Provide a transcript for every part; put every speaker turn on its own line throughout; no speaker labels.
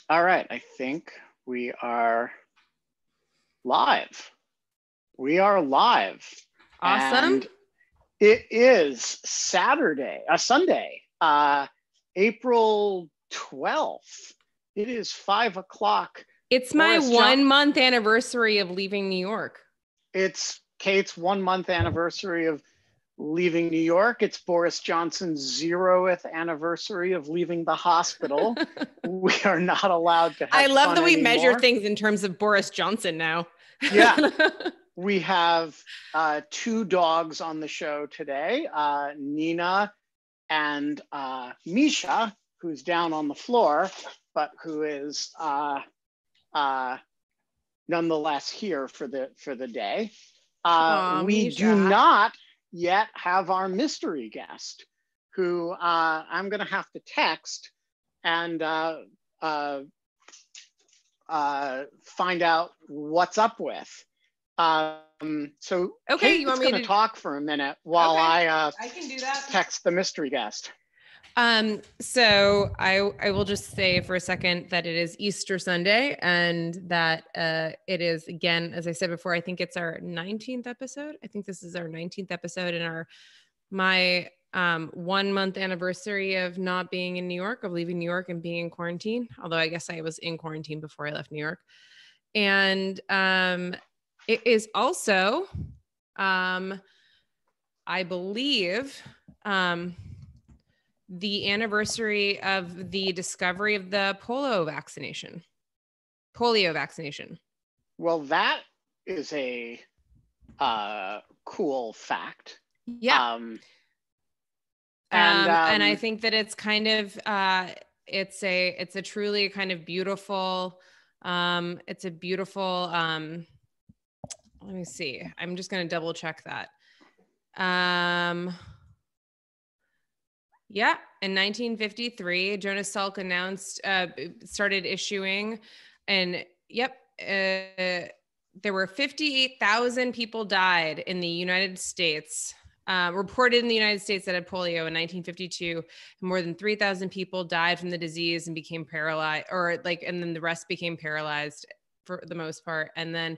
All right, I think we are live. We are live.
Awesome.
And it is Sunday, April 12th. It is 5 o'clock.
It's my 1-month anniversary of leaving New York.
It's Kate's 1-month anniversary of leaving New York. It's Boris Johnson's 0th anniversary of leaving the hospital. We are not allowed to have
I love
fun
that we
anymore.
measure things in terms of Boris Johnson now.
Yeah. We have 2 dogs on the show today, Nina and Misha, who's down on the floor, but who is nonetheless here for the day. We
Misha.
do not yet have our mystery guest, who I'm going to have to text and find out what's up with. So
okay,
Kate's going to talk for a minute while I
can do that.
Text the mystery guest.
So I will just say for a second that it is Easter Sunday, and that it is, again, as I said before, I think it's our 19th episode. I think this is our 19th episode in my 1-month anniversary of not being in New York, of leaving New York and being in quarantine. Although I guess I was in quarantine before I left New York. And it is also, I believe, the anniversary of the discovery of the polio vaccination.
Well, that is a cool fact.
Yeah. And I think that it's kind of it's a truly kind of beautiful it's a beautiful let me see. I'm just going to double check that. Yeah, in 1953, Jonas Salk started issuing, and there were 58,000 people died in the United States, reported in the United States that had polio in 1952. More than 3,000 people died from the disease and became paralyzed, and then the rest became paralyzed for the most part. And then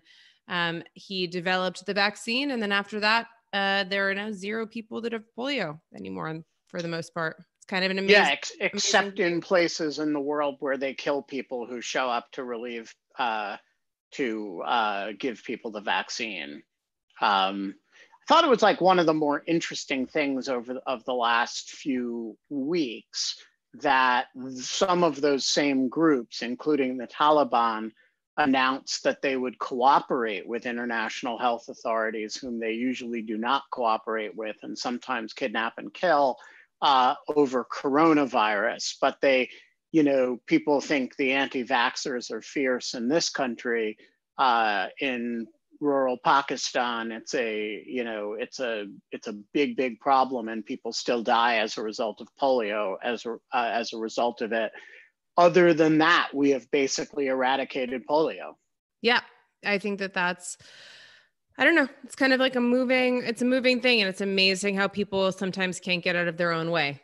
he developed the vaccine, and then after that, there are now 0 people that have polio anymore. For the most part, it's kind of an amazing.
Yeah, except in places in the world where they kill people who show up to relieve, to give people the vaccine. I thought it was like one of the more interesting things of the last few weeks that some of those same groups, including the Taliban, announced that they would cooperate with international health authorities, whom they usually do not cooperate with and sometimes kidnap and kill over coronavirus. But people think the anti-vaxxers are fierce in this country. In rural Pakistan, it's a big problem, and people still die as a result of polio as a result of it. Other than that, we have basically eradicated polio.
Yeah, I think that's, I don't know. It's kind of like a moving thing. And it's amazing how people sometimes can't get out of their own way.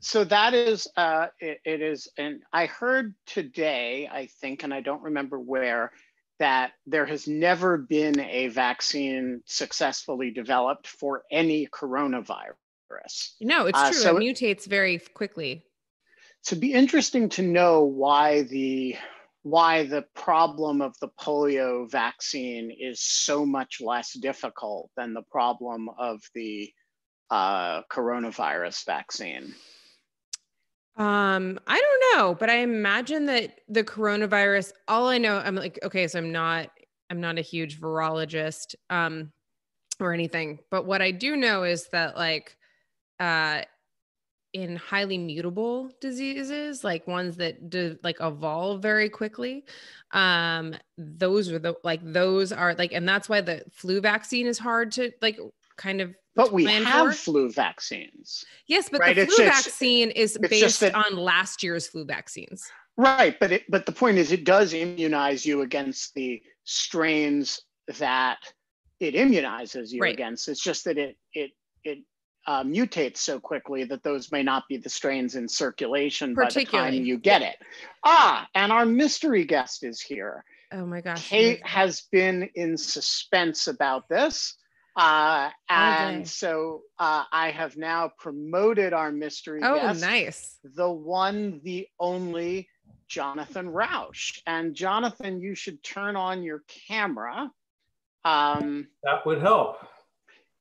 So that is, it is. And I heard today, I think, and I don't remember where, that there has never been a vaccine successfully developed for any coronavirus.
No, it's true. So it mutates very quickly.
So it'd be interesting to know why the problem of the polio vaccine is so much less difficult than the problem of the coronavirus vaccine.
I don't know, but I imagine that the coronavirus, all I know, I'm like, okay, so I'm not a huge virologist or anything, but what I do know is that in highly mutable diseases, like ones that evolve very quickly, those are and that's why the flu vaccine is hard to kind of.
But we have flu vaccines.
Yes, but right? The flu vaccine is based on last year's flu vaccines.
Right, but the point is, it does immunize you against the strains that it immunizes you against. It's just that it mutates so quickly that those may not be the strains in circulation by the time
Particularly.
you get it. And our mystery guest is here.
Oh my gosh.
Kate has been in suspense about this. And so I have now promoted our mystery guest.
Oh, nice.
The one, the only Jonathan Rauch. And Jonathan, you should turn on your camera.
That would help.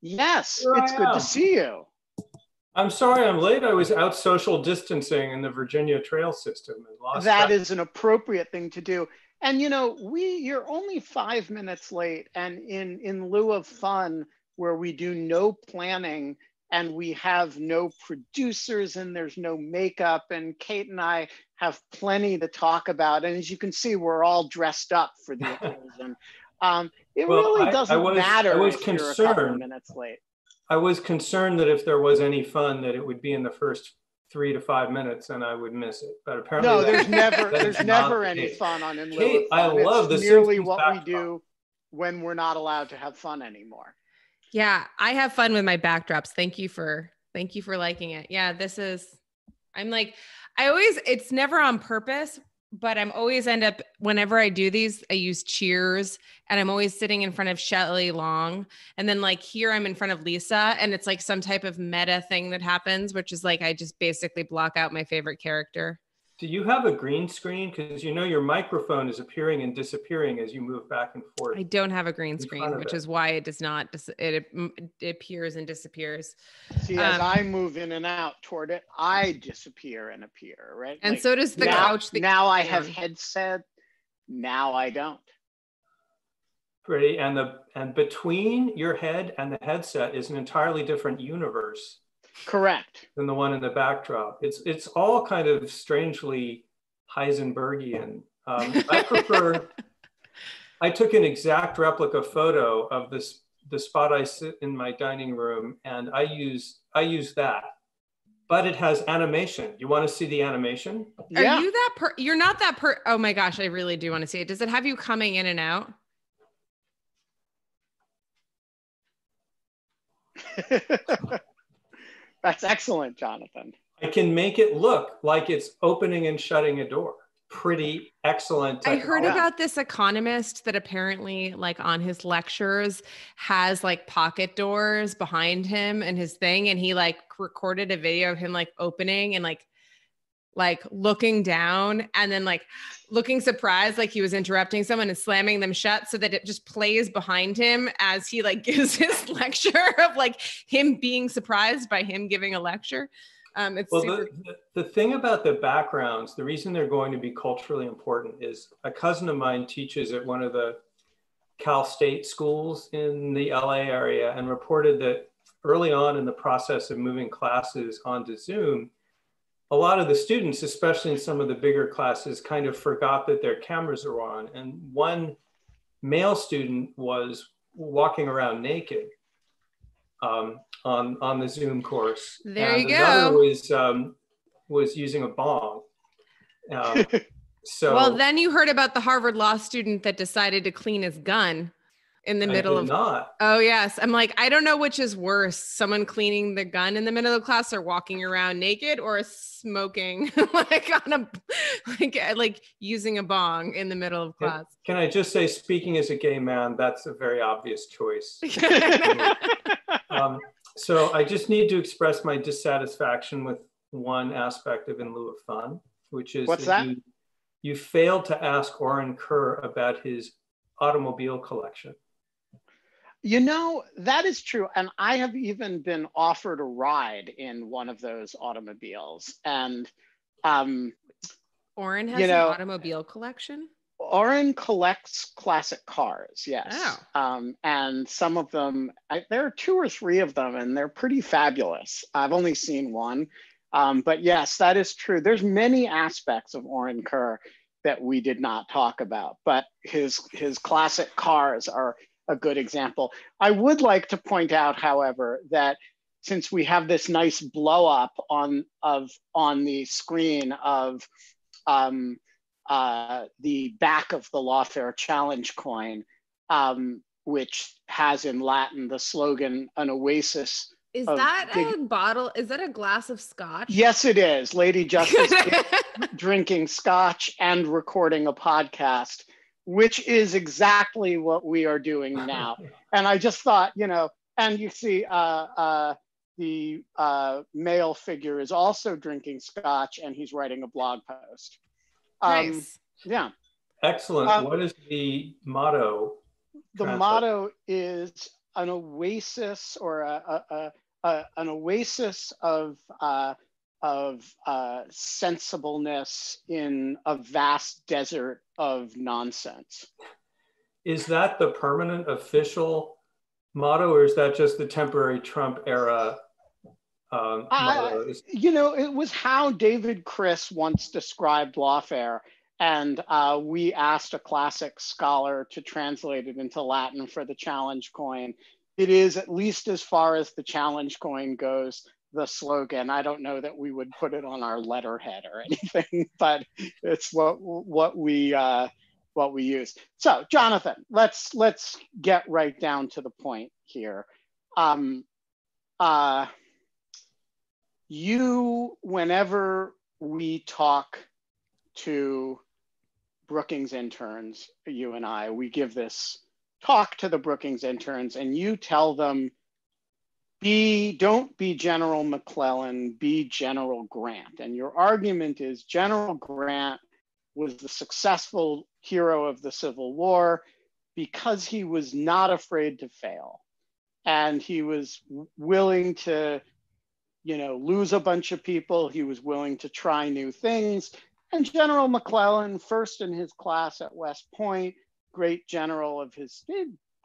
Yes, it's good to see you.
I'm sorry I'm late. I was out social distancing in the Virginia trail system and lost
that. Is an appropriate thing to do. And you know, you're only 5 minutes late, and in lieu of fun, where we do no planning and we have no producers and there's no makeup, and Kate and I have plenty to talk about. And as you can see, we're all dressed up for the occasion. Really doesn't matter. I was concerned. You're a couple minutes late.
I was concerned that if there was any fun, that it would be in the first 3 to 5 minutes and I would miss it. But apparently,
no, there's never any fun on In Lieu of Fun.
I love
it's merely what we do when we're not allowed to have fun anymore.
Yeah, I have fun with my backdrops. Thank you for liking it. Yeah, it's never on purpose, but I'm always whenever I do these, I use cheers, and I'm always sitting in front of Shelley Long. And then like here I'm in front of Lisa, and it's like some type of meta thing that happens, which is like, I just basically block out my favorite character.
Do you have a green screen? Because you know your microphone is appearing and disappearing as you move back and forth.
I don't have a green screen, which is why it does not, it appears and disappears.
See, as I move in and out toward it, I disappear and appear, right?
And like, so does the couch.
Now I have headset, now I don't.
Pretty, and between your head and the headset is an entirely different universe.
Correct.
Than the one in the backdrop. It's all kind of strangely Heisenbergian. I prefer. I took an exact replica photo of the spot I sit in my dining room, and I use that, but it has animation. You want to see the animation?
Yeah. Are you that you're not that oh my gosh, I really do want to see it. Does it have you coming in and out?
That's excellent, Jonathan.
I can make it look like it's opening and shutting a door. Pretty excellent technology.
I heard about this economist that apparently like on his lectures has like pocket doors behind him and his thing. And he like recorded a video of him like opening and like looking down and then like looking surprised, like he was interrupting someone and slamming them shut so that it just plays behind him as he like gives his lecture of like him being surprised by him giving a lecture.
The thing about the backgrounds, the reason they're going to be culturally important is a cousin of mine teaches at one of the Cal State schools in the LA area and reported that early on in the process of moving classes onto Zoom, a lot of the students, especially in some of the bigger classes, kind of forgot that their cameras are on. And one male student was walking around naked on the Zoom course.
There
and
you go.
Another was using a bong.
Well, then you heard about the Harvard law student that decided to clean his gun in the middle of.
Not.
Oh yes, I'm like, I don't know which is worse: someone cleaning the gun in the middle of class, or walking around naked, or smoking like on a like using a bong in the middle of class.
Can I just say, speaking as a gay man, that's a very obvious choice. So I just need to express my dissatisfaction with one aspect of In Lieu of Fun, which is
what's that?
You failed to ask Oren Kerr about his automobile collection.
You know, that is true. And I have even been offered a ride in one of those automobiles. And
Oren has an automobile collection?
Oren collects classic cars, yes.
Oh.
And some of them, there are 2 or 3 of them, and they're pretty fabulous. I've only seen one. But yes, that is true. There's many aspects of Oren Kerr that we did not talk about, but his classic cars are a good example. I would like to point out, however, that since we have this nice blow up on the screen of the back of the Lawfare Challenge coin, which has in Latin the slogan, "An oasis
Is that a bottle? Is that a glass of scotch?
Yes, it is. Lady Justice drinking scotch and recording a podcast, which is exactly what we are doing now. And I just thought, and you see the male figure is also drinking scotch and he's writing a blog post.
Nice.
Yeah.
Excellent. What is the motto?
The motto is an oasis, or an oasis of sensibleness in a vast desert of nonsense.
Is that the permanent official motto, or is that just the temporary Trump era motto?
It was how David Chris once described lawfare. And we asked a classic scholar to translate it into Latin for the challenge coin. It is, at least as far as the challenge coin goes, the slogan. I don't know that we would put it on our letterhead or anything, but it's what we use. So, Jonathan, let's get right down to the point here. Whenever we talk to Brookings interns, you and I, we give this talk to the Brookings interns, and you tell them, don't be General McClellan, be General Grant. And your argument is General Grant was the successful hero of the Civil War because he was not afraid to fail. And he was willing to, lose a bunch of people. He was willing to try new things. And General McClellan, first in his class at West Point, great general of his,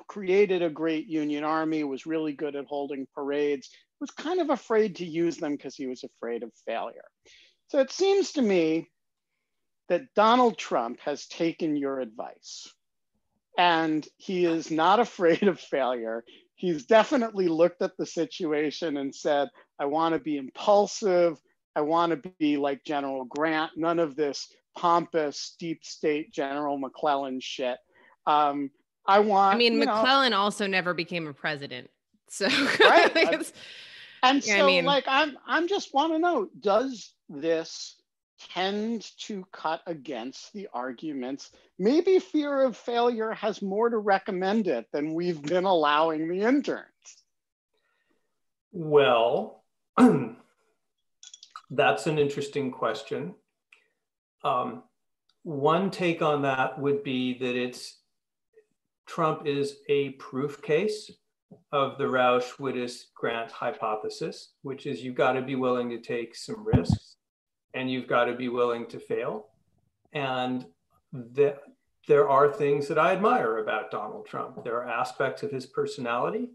created a great Union Army, was really good at holding parades, was kind of afraid to use them because he was afraid of failure. So it seems to me that Donald Trump has taken your advice and he is not afraid of failure. He's definitely looked at the situation and said, I want to be impulsive. I want to be like General Grant, none of this pompous deep state General McClellan shit.
McClellan also never became a president. So
right. I'm just want to know, does this tend to cut against the arguments? Maybe fear of failure has more to recommend it than we've been allowing the interns.
Well, that's an interesting question. One take on that would be that Trump is a proof case of the Rauch-Wittes-Grant hypothesis, which is you've got to be willing to take some risks and you've got to be willing to fail. And there are things that I admire about Donald Trump. There are aspects of his personality,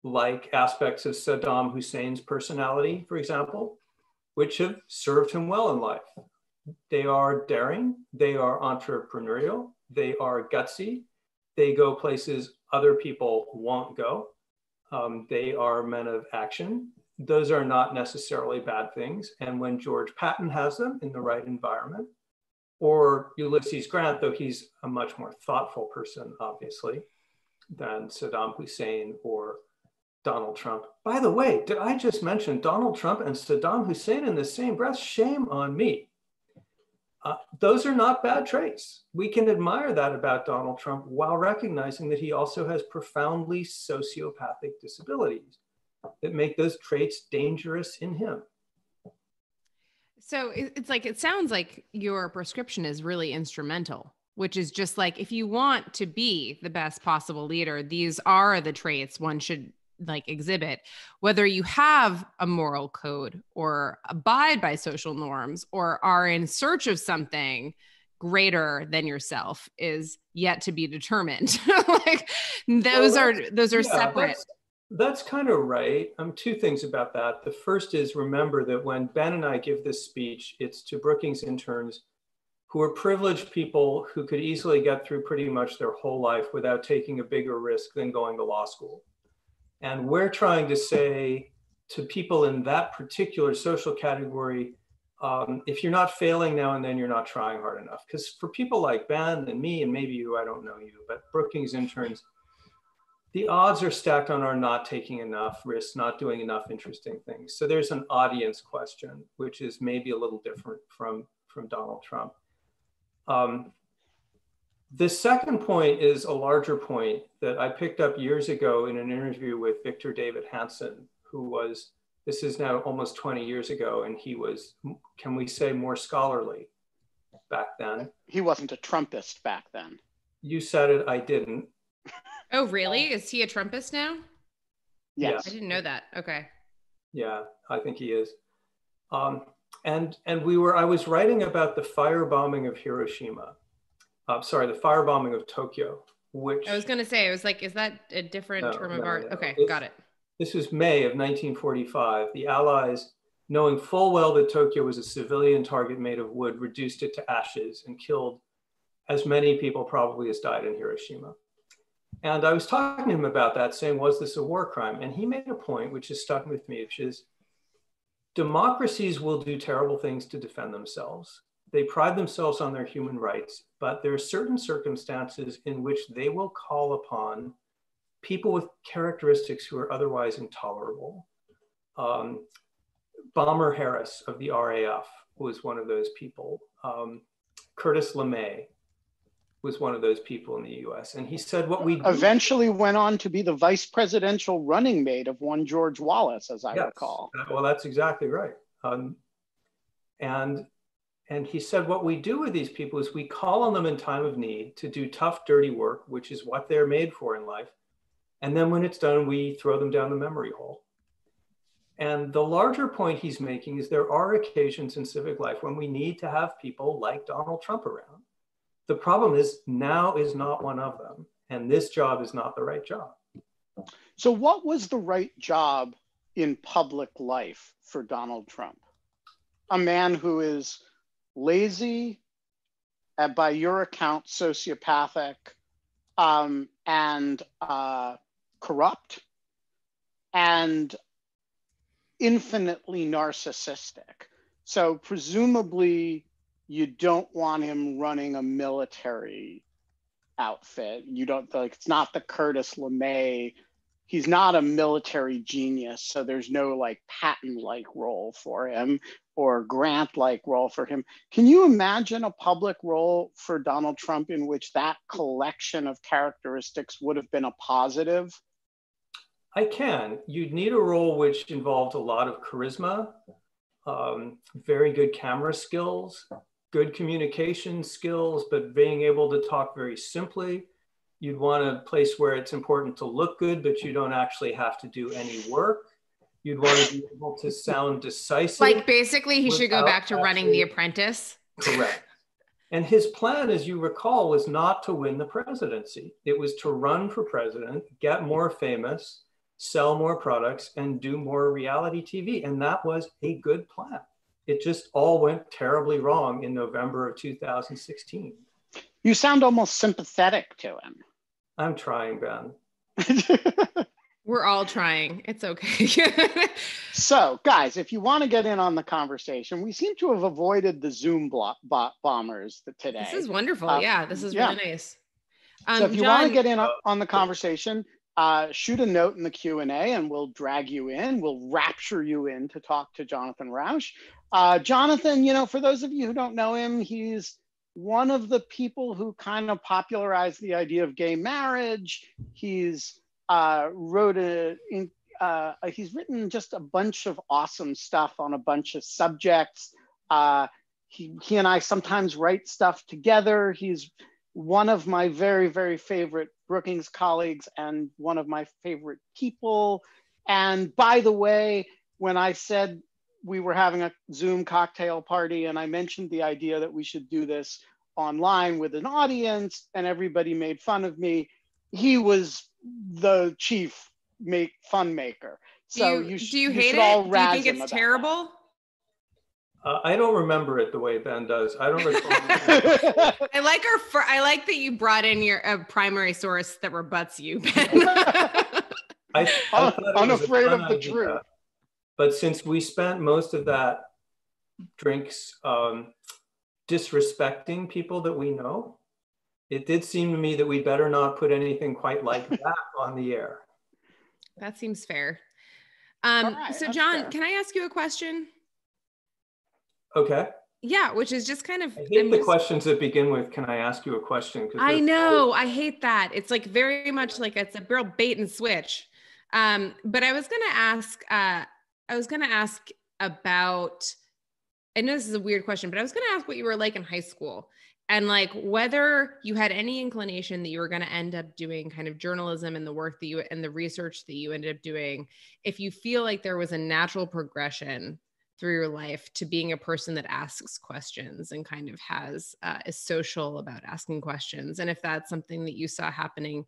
like aspects of Saddam Hussein's personality, for example, which have served him well in life. They are daring, they are entrepreneurial, they are gutsy, they go places other people won't go. They are men of action. Those are not necessarily bad things. And when George Patton has them in the right environment, or Ulysses Grant, though he's a much more thoughtful person, obviously, than Saddam Hussein or Donald Trump. By the way, did I just mention Donald Trump and Saddam Hussein in the same breath? Shame on me. Those are not bad traits. We can admire that about Donald Trump while recognizing that he also has profoundly sociopathic disabilities that make those traits dangerous in him.
So it sounds like your prescription is really instrumental, which is just like, if you want to be the best possible leader, these are the traits one should exhibit, whether you have a moral code or abide by social norms or are in search of something greater than yourself is yet to be determined. Those are separate.
That's kind of right. Two things about that. The first is, remember that when Ben and I give this speech, it's to Brookings interns who are privileged people who could easily get through pretty much their whole life without taking a bigger risk than going to law school. And we're trying to say to people in that particular social category, if you're not failing now and then, you're not trying hard enough. Because for people like Ben and me, and maybe you, I don't know you, but Brookings interns, the odds are stacked on our not taking enough risks, not doing enough interesting things. So there's an audience question, which is maybe a little different from Donald Trump. The second point is a larger point that I picked up years ago in an interview with Victor David Hansen, who was, this is now almost 20 years ago, and he was, can we say, more scholarly back then.
He wasn't a Trumpist back then.
You said it, I didn't.
Oh, really? Is he a Trumpist now?
Yes.
I didn't know that. Okay.
Yeah, I think he is. And I was writing about the firebombing of Hiroshima. Sorry, the firebombing of Tokyo, which...
I was going to say, I was like, is that a different term of art?
No.
Okay, got it.
This was May of 1945. The Allies, knowing full well that Tokyo was a civilian target made of wood, reduced it to ashes and killed as many people probably as died in Hiroshima. And I was talking to him about that, saying, was this a war crime? And he made a point which has stuck with me, which is democracies will do terrible things to defend themselves. They pride themselves on their human rights, but there are certain circumstances in which they will call upon people with characteristics who are otherwise intolerable. Bomber Harris of the RAF was one of those people. Curtis LeMay was one of those people in the US. And he said, what we do
eventually went on to be the vice presidential running mate of one George Wallace, as I recall.
Well, that's exactly right. And he said, what we do with these people is we call on them in time of need to do tough, dirty work, which is what they're made for in life. And then when it's done, we throw them down the memory hole. And the larger point he's making is there are occasions in civic life when we need to have people like Donald Trump around. The problem is now is not one of them. And this job is not the right job.
So what was the right job in public life for Donald Trump? A man who is lazy, by your account, sociopathic, and corrupt, and infinitely narcissistic. So presumably you don't want him running a military outfit. You don't, like, it's not the Curtis LeMay. He's not a military genius, so there's no like Patton-like role for him or Grant-like role for him. Can you imagine a public role for Donald Trump in which that collection of characteristics would have been a positive?
I can. You'd need a role which involved a lot of charisma, very good camera skills, good communication skills, but being able to talk very simply. You'd want a place where it's important to look good, but you don't actually have to do any work. You'd want to be able to sound decisive.
Like basically he should go back to running The Apprentice.
Correct. And his plan, as you recall, was not to win the presidency. It was to run for president, get more famous, sell more products, and do more reality TV. And that was a good plan. It just all went terribly wrong in November of 2016.
You sound almost sympathetic to him.
I'm trying, Ben.
We're all trying. It's okay.
So, guys, if you want to get in on the conversation, we seem to have avoided the Zoom bombers today.
This is wonderful. Yeah, this is really nice.
So if you want to get in on the conversation, shoot a note in the Q&A and we'll drag you in. We'll rapture you in to talk to Jonathan Rauch. Jonathan, you know, for those of you who don't know him, he's one of the people who kind of popularized the idea of gay marriage. He's he's written just a bunch of awesome stuff on a bunch of subjects. He and I sometimes write stuff together. He's one of my very, very favorite Brookings colleagues and one of my favorite people. And by the way, when I said we were having a Zoom cocktail party and I mentioned the idea that we should do this online with an audience and everybody made fun of me, he was the chief fun maker. So
do you hate it? Do you think it's terrible?
I don't remember it the way Ben does. I don't recall.
I like that you brought in your primary source that rebuts you, Ben.
I'm
unafraid of the truth.
But since we spent most of that drinks disrespecting people that we know, it did seem to me that we'd better not put anything quite like that on the air.
That seems fair.
Right,
so
that's
John,
fair.
can I ask you a question?
Okay.
Yeah, which is just kind of,
I hate the questions that begin with, can I ask you a question?
I know, I hate that. It's like very much like it's a real bait and switch. But I was gonna ask about, I know this is a weird question, but I was gonna ask what you were like in high school and like whether you had any inclination that you were gonna end up doing kind of journalism and the work that you, and the research that you ended up doing, if you feel like there was a natural progression through your life to being a person that asks questions and kind of is social about asking questions. And if that's something that you saw happening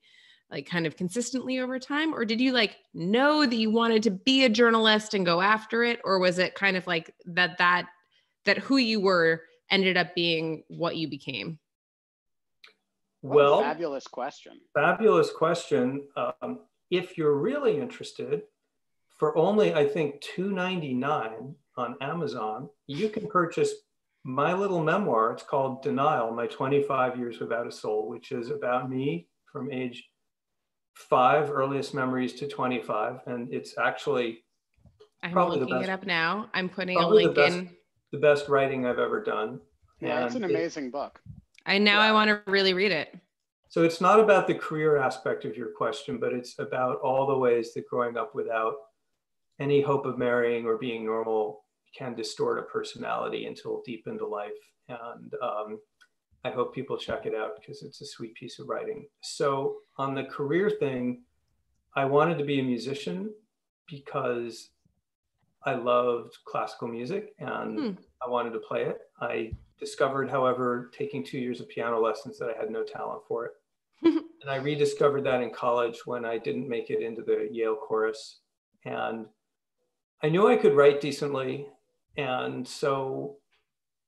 like kind of consistently over time, or did you like know that you wanted to be a journalist and go after it? Or was it kind of like that who you were ended up being what you became?
Well,
fabulous question.
Fabulous question. If you're really interested, for only, I think, $2.99 on Amazon, you can purchase my little memoir. It's called Denial, My 25 Years Without a Soul, which is about me from age 5, earliest memories to 25. And it's actually probably
looking it up now. I'm putting a
probably
link in.
the best writing I've ever done.
Yeah, it's an amazing book.
I want to really read it.
So it's not about the career aspect of your question, but it's about all the ways that growing up without any hope of marrying or being normal can distort a personality until deep into life. And I hope people check it out because it's a sweet piece of writing. So on the career thing, I wanted to be a musician because I loved classical music and I wanted to play it. I discovered, however, taking 2 years of piano lessons, that I had no talent for it. And I rediscovered that in college when I didn't make it into the Yale chorus. And I knew I could write decently. And so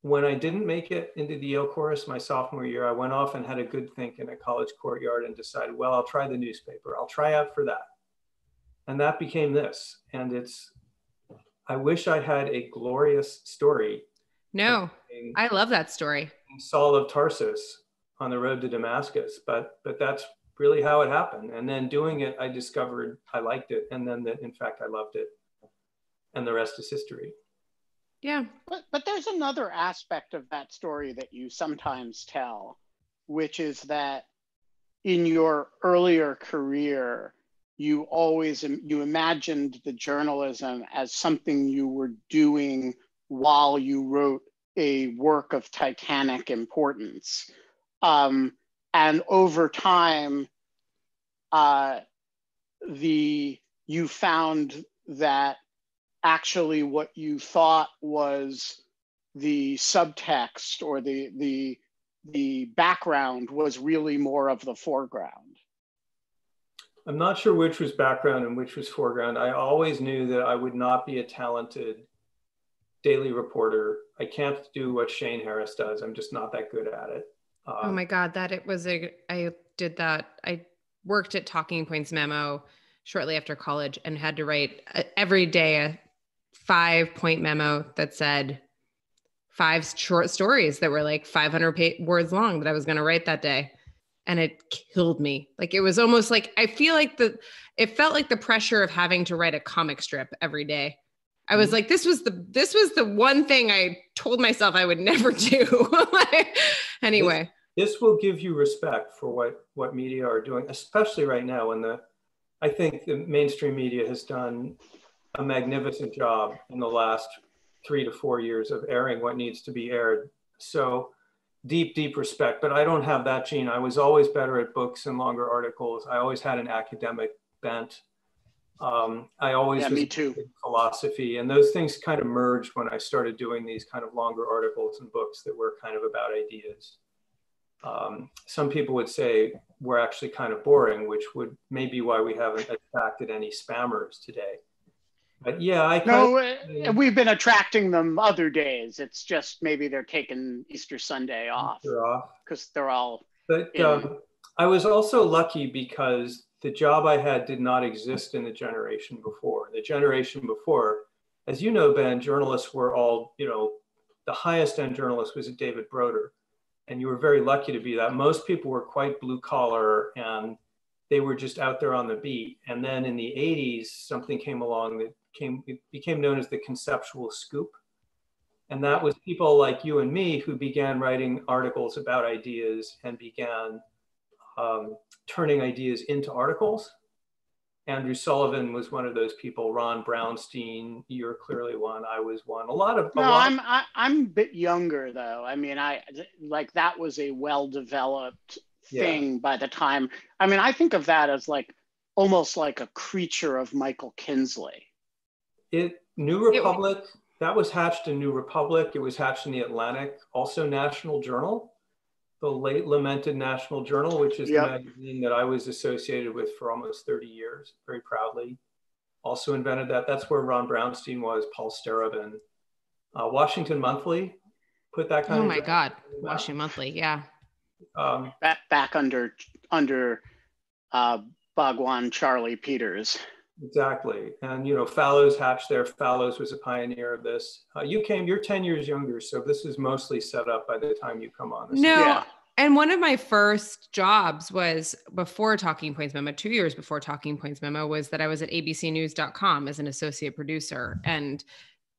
when I didn't make it into the Yale chorus my sophomore year, I went off and had a good think in a college courtyard and decided, well, I'll try the newspaper. I'll try out for that. And that became this. And I wish I had a glorious story.
No, I love that story.
Saul of Tarsus on the road to Damascus, but that's really how it happened. And then doing it, I discovered I liked it. And then that, in fact, I loved it. And the rest is history.
Yeah.
But there's another aspect of that story that you sometimes tell, which is that in your earlier career, you imagined the journalism as something you were doing while you wrote a work of titanic importance. And over time, you found that actually what you thought was the subtext or the background was really more of the foreground.
I'm not sure which was background and which was foreground. I always knew that I would not be a talented daily reporter. I can't do what Shane Harris does. I'm just not that good at it.
Oh my God, I did that. I worked at Talking Points Memo shortly after college and had to write every day a 5-point memo that said 5 short stories that were like 500 words long that I was going to write that day. And it killed me. Like, it was almost like, I feel like it felt like the pressure of having to write a comic strip every day. I was like, this was the one thing I told myself I would never do. Anyway.
This will give you respect for what media are doing, especially right now when I think the mainstream media has done a magnificent job in the last 3 to 4 years of airing what needs to be aired. So deep respect, but I don't have that gene. I was always better at books and longer articles. I always had an academic bent. I always was
me too.
in philosophy, and those things kind of merged when I started doing these kind of longer articles and books that were kind of about ideas. Some people would say we're actually kind of boring, which would maybe why we haven't attracted any spammers today. But yeah,
we've been attracting them other days. It's just maybe they're taking Easter Sunday off because they're all.
But I was also lucky because the job I had did not exist in the generation before. The generation before, as you know, Ben, journalists were all, the highest end journalist was David Broder. And you were very lucky to be that. Most people were quite blue collar and they were just out there on the beat. And then in the 80s, something came along that it became known as the conceptual scoop. And that was people like you and me who began writing articles about ideas and began turning ideas into articles. Andrew Sullivan was one of those people. Ron Brownstein, you're clearly one. I was one.
I'm a bit younger though. I mean, that was a well-developed thing by the time. I mean, I think of that as like almost like a creature of Michael Kinsley.
New Republic, that was hatched in New Republic. It was hatched in the Atlantic, also National Journal, the late lamented National Journal, which is the magazine that I was associated with for almost 30 years, very proudly. Also invented that. That's where Ron Brownstein was, Paul Starobin. Washington Monthly put that kind of.
Oh my God, Washington Monthly, yeah.
Back under Bhagwan Charlie Peters.
Exactly. And, Fallows hatched there. Fallows was a pioneer of this. You're 10 years younger, so this is mostly set up by the time you come on.
And one of my first jobs was before Talking Points Memo, 2 years before Talking Points Memo, was that I was at abcnews.com as an associate producer. And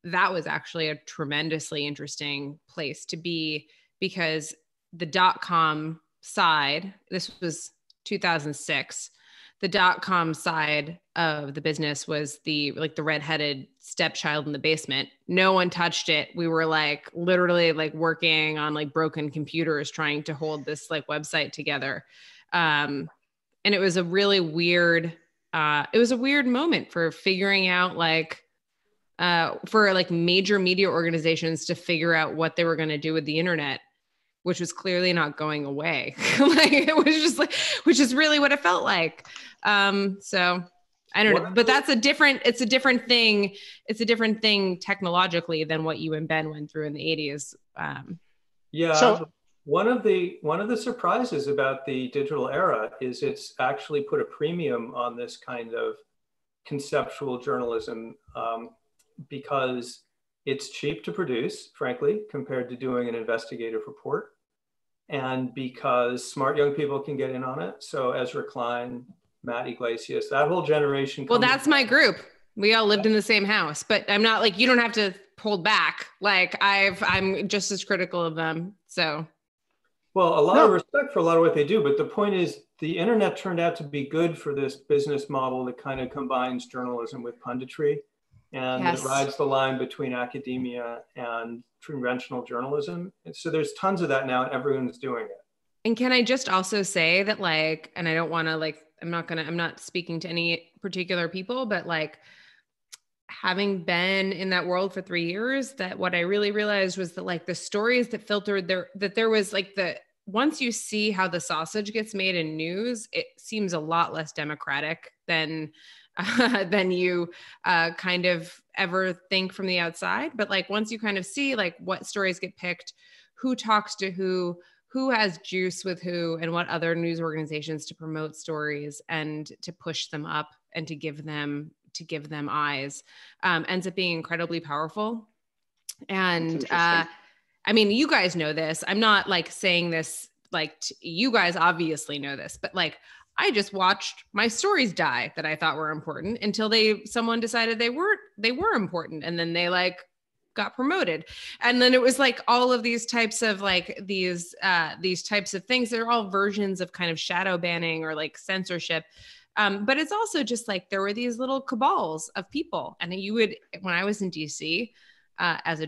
that was actually a tremendously interesting place to be because the .com side, this was 2006, the .com side of the business was the redheaded stepchild in the basement. No one touched it. We were literally working on broken computers trying to hold this website together. And it was a really weird, moment for figuring out for major media organizations to figure out what they were going to do with the internet, which was clearly not going away. It was just which is really what it felt like. So I don't know, but it's a different thing. It's a different thing technologically than what you and Ben went through in the 80s.
So one of the surprises about the digital era is it's actually put a premium on this kind of conceptual journalism because it's cheap to produce, frankly, compared to doing an investigative report. And because smart young people can get in on it. So Ezra Klein, Matt Iglesias, that whole generation.
Well, that's my group. We all lived in the same house, but I'm not you don't have to hold back. I'm just as critical of them. So.
Well, a lot of respect for a lot of what they do, but the point is the internet turned out to be good for this business model that kind of combines journalism with punditry. And it rides the line between academia and conventional journalism. And so there's tons of that now and everyone's doing it.
And can I just also say that and I don't want to I'm not speaking to any particular people, but having been in that world for 3 years, that what I really realized was that the stories that filtered there, that there was once you see how the sausage gets made in news, it seems a lot less democratic than you kind of ever think from the outside. But once you kind of see what stories get picked, who talks to who has juice with who, and what other news organizations to promote stories and to push them up and to give them eyes, ends up being incredibly powerful. And I mean, you guys know this. I'm not saying this you guys obviously know this, but I just watched my stories die that I thought were important until someone decided they were important. And then they got promoted. And then it was all of these types of these types of things. They're all versions of kind of shadow banning or censorship. But it's also just there were these little cabals of people. And when I was in DC, as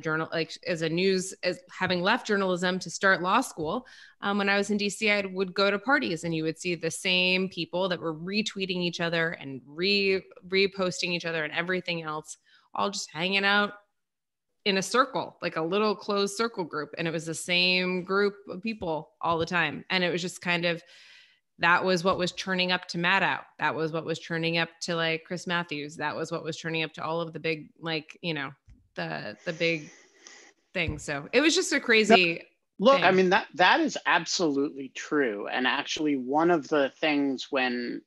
having left journalism to start law school, when I was in DC, I would go to parties and you would see the same people that were retweeting each other and reposting each other and everything else, all just hanging out in a circle, a little closed circle group. And it was the same group of people all the time. And it was just kind of, that was what was churning up to Maddow. That was what was churning up to Chris Matthews. That was what was churning up to all of the big, the big things. So it was just a crazy
look
thing.
I mean, that is absolutely true. And actually one of the things when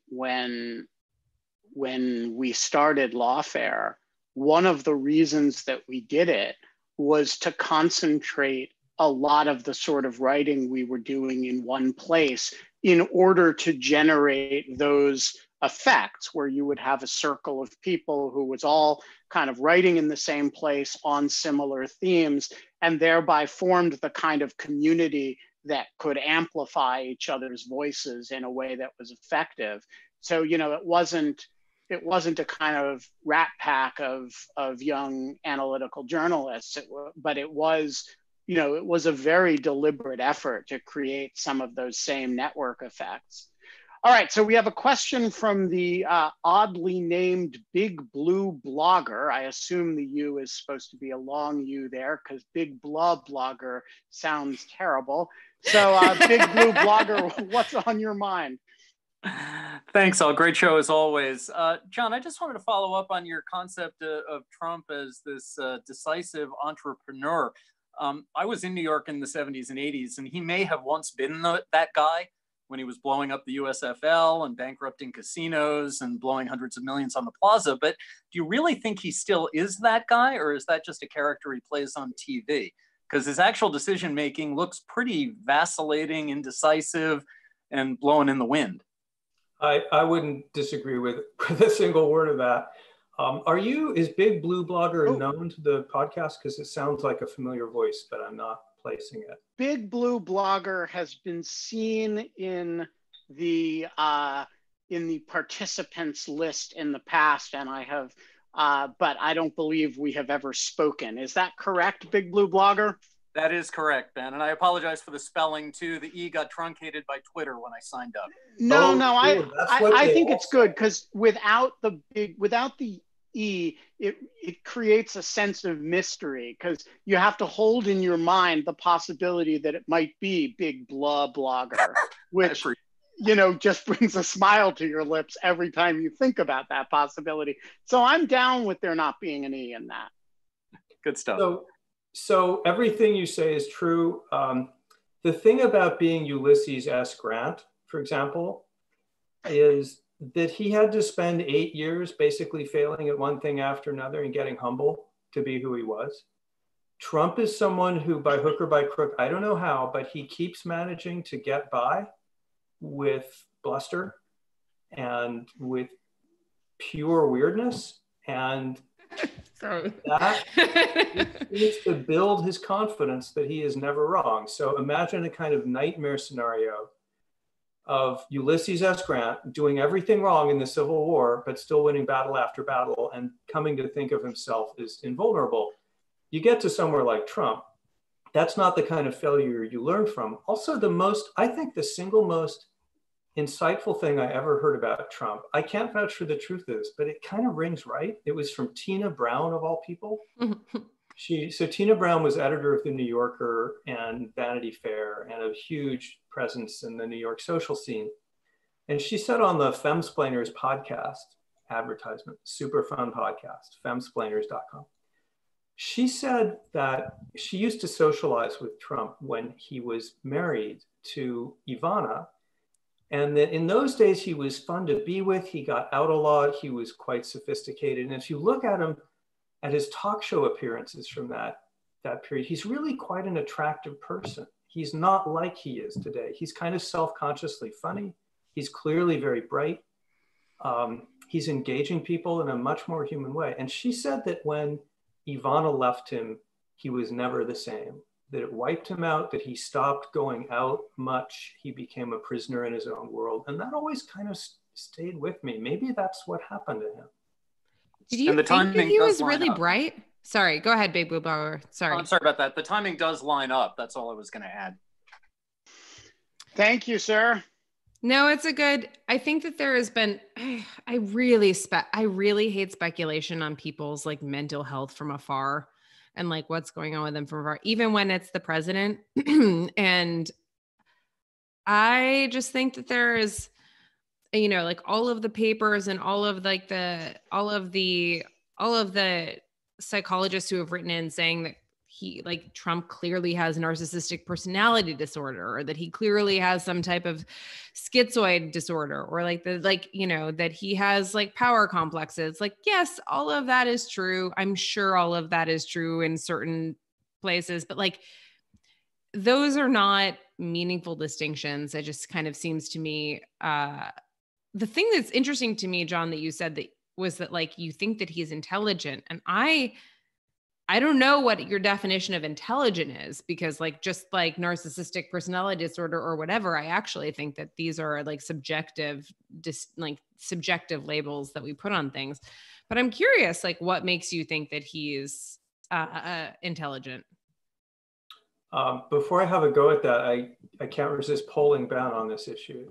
we started Lawfare, one of the reasons that we did it was to concentrate a lot of the sort of writing we were doing in one place in order to generate those effects where you would have a circle of people who was all kind of writing in the same place on similar themes, and thereby formed the kind of community that could amplify each other's voices in a way that was effective. So, you know, it wasn't a kind of rat pack of young analytical journalists, but it was, you know, it was a very deliberate effort to create some of those same network effects. All right, so we have a question from the oddly named Big Blue Blogger. I assume the U is supposed to be a long U there because Big Blah Blogger sounds terrible. So Big Blue Blogger, what's on your mind?
Thanks, all. Great show as always. John, I just wanted to follow up on your concept of Trump as this decisive entrepreneur. I was in New York in the 70s and 80s, and he may have once been that guy when he was blowing up the USFL and bankrupting casinos and blowing hundreds of millions on the plaza. But do you really think he still is that guy, or is that just a character he plays on TV? Because his actual decision-making looks pretty vacillating, indecisive, and blowing in the wind.
I wouldn't disagree with a single word of that. Is Big Blue Blogger known to the podcast? Because it sounds like a familiar voice, but I'm not placing it.
Big Blue Blogger has been seen in the participants list in the past, and I have, but I don't believe we have ever spoken. Is that correct, Big Blue Blogger?
That is correct, Ben. And I apologize for the spelling too. The E got truncated by Twitter when I signed up.
No, I think it's good because without the E, it creates a sense of mystery because you have to hold in your mind the possibility that it might be Big Blah Blogger, which, you know, just brings a smile to your lips every time you think about that possibility. So I'm down with there not being an E in that.
Good stuff.
So everything you say is true. The thing about being Ulysses S. Grant, for example, is that he had to spend 8 years basically failing at one thing after another and getting humble to be who he was. Trump is someone who, by hook or by crook, I don't know how, but he keeps managing to get by with bluster and with pure weirdness. And that needs to build his confidence that he is never wrong. So imagine a kind of nightmare scenario of Ulysses S. Grant doing everything wrong in the Civil War, but still winning battle after battle and coming to think of himself as invulnerable. You get to somewhere like Trump, that's not the kind of failure you learn from. Also, I think the single most insightful thing I ever heard about Trump, I can't vouch for the truth of this, but it kind of rings right. It was from Tina Brown, of all people. So Tina Brown was editor of The New Yorker and Vanity Fair and a huge presence in the New York social scene. And she said on the Femsplainers podcast, advertisement, super fun podcast, femsplainers.com. She said that she used to socialize with Trump when he was married to Ivana, and that in those days he was fun to be with. He got out a lot. He was quite sophisticated. And if you look at him, at his talk show appearances from that period, he's really quite an attractive person. He's not like he is today. He's kind of self-consciously funny. He's clearly very bright. He's engaging people in a much more human way. And she said that when Ivana left him, he was never the same, that it wiped him out, that he stopped going out much. He became a prisoner in his own world. And that always kind of stayed with me. Maybe that's what happened to him.
Did you think that he was really bright? Sorry, go ahead, Big Blue Blogger. Sorry.
Oh, I'm sorry about that. The timing does line up. That's all I was going to add.
Thank you, sir.
No, it's a good, I think that there has been, I really hate speculation on people's like mental health from afar and like what's going on with them from afar, even when it's the president. And I just think that there is, you know, like all of the papers and all of the psychologists who have written in saying that he, like, Trump clearly has narcissistic personality disorder, or that he clearly has some type of schizoid disorder, or that he has like power complexes. Like, yes, all of that is true. I'm sure all of that is true in certain places, but like, those are not meaningful distinctions. It just kind of seems to me, the thing that's interesting to me, John, that you said that was that like, you think that he's intelligent. And I don't know what your definition of intelligent is, because like, just like narcissistic personality disorder or whatever, I actually think that these are like subjective labels that we put on things. But I'm curious, like, what makes you think that he's intelligent?
Before I have a go at that, I can't resist polling Ben on this issue.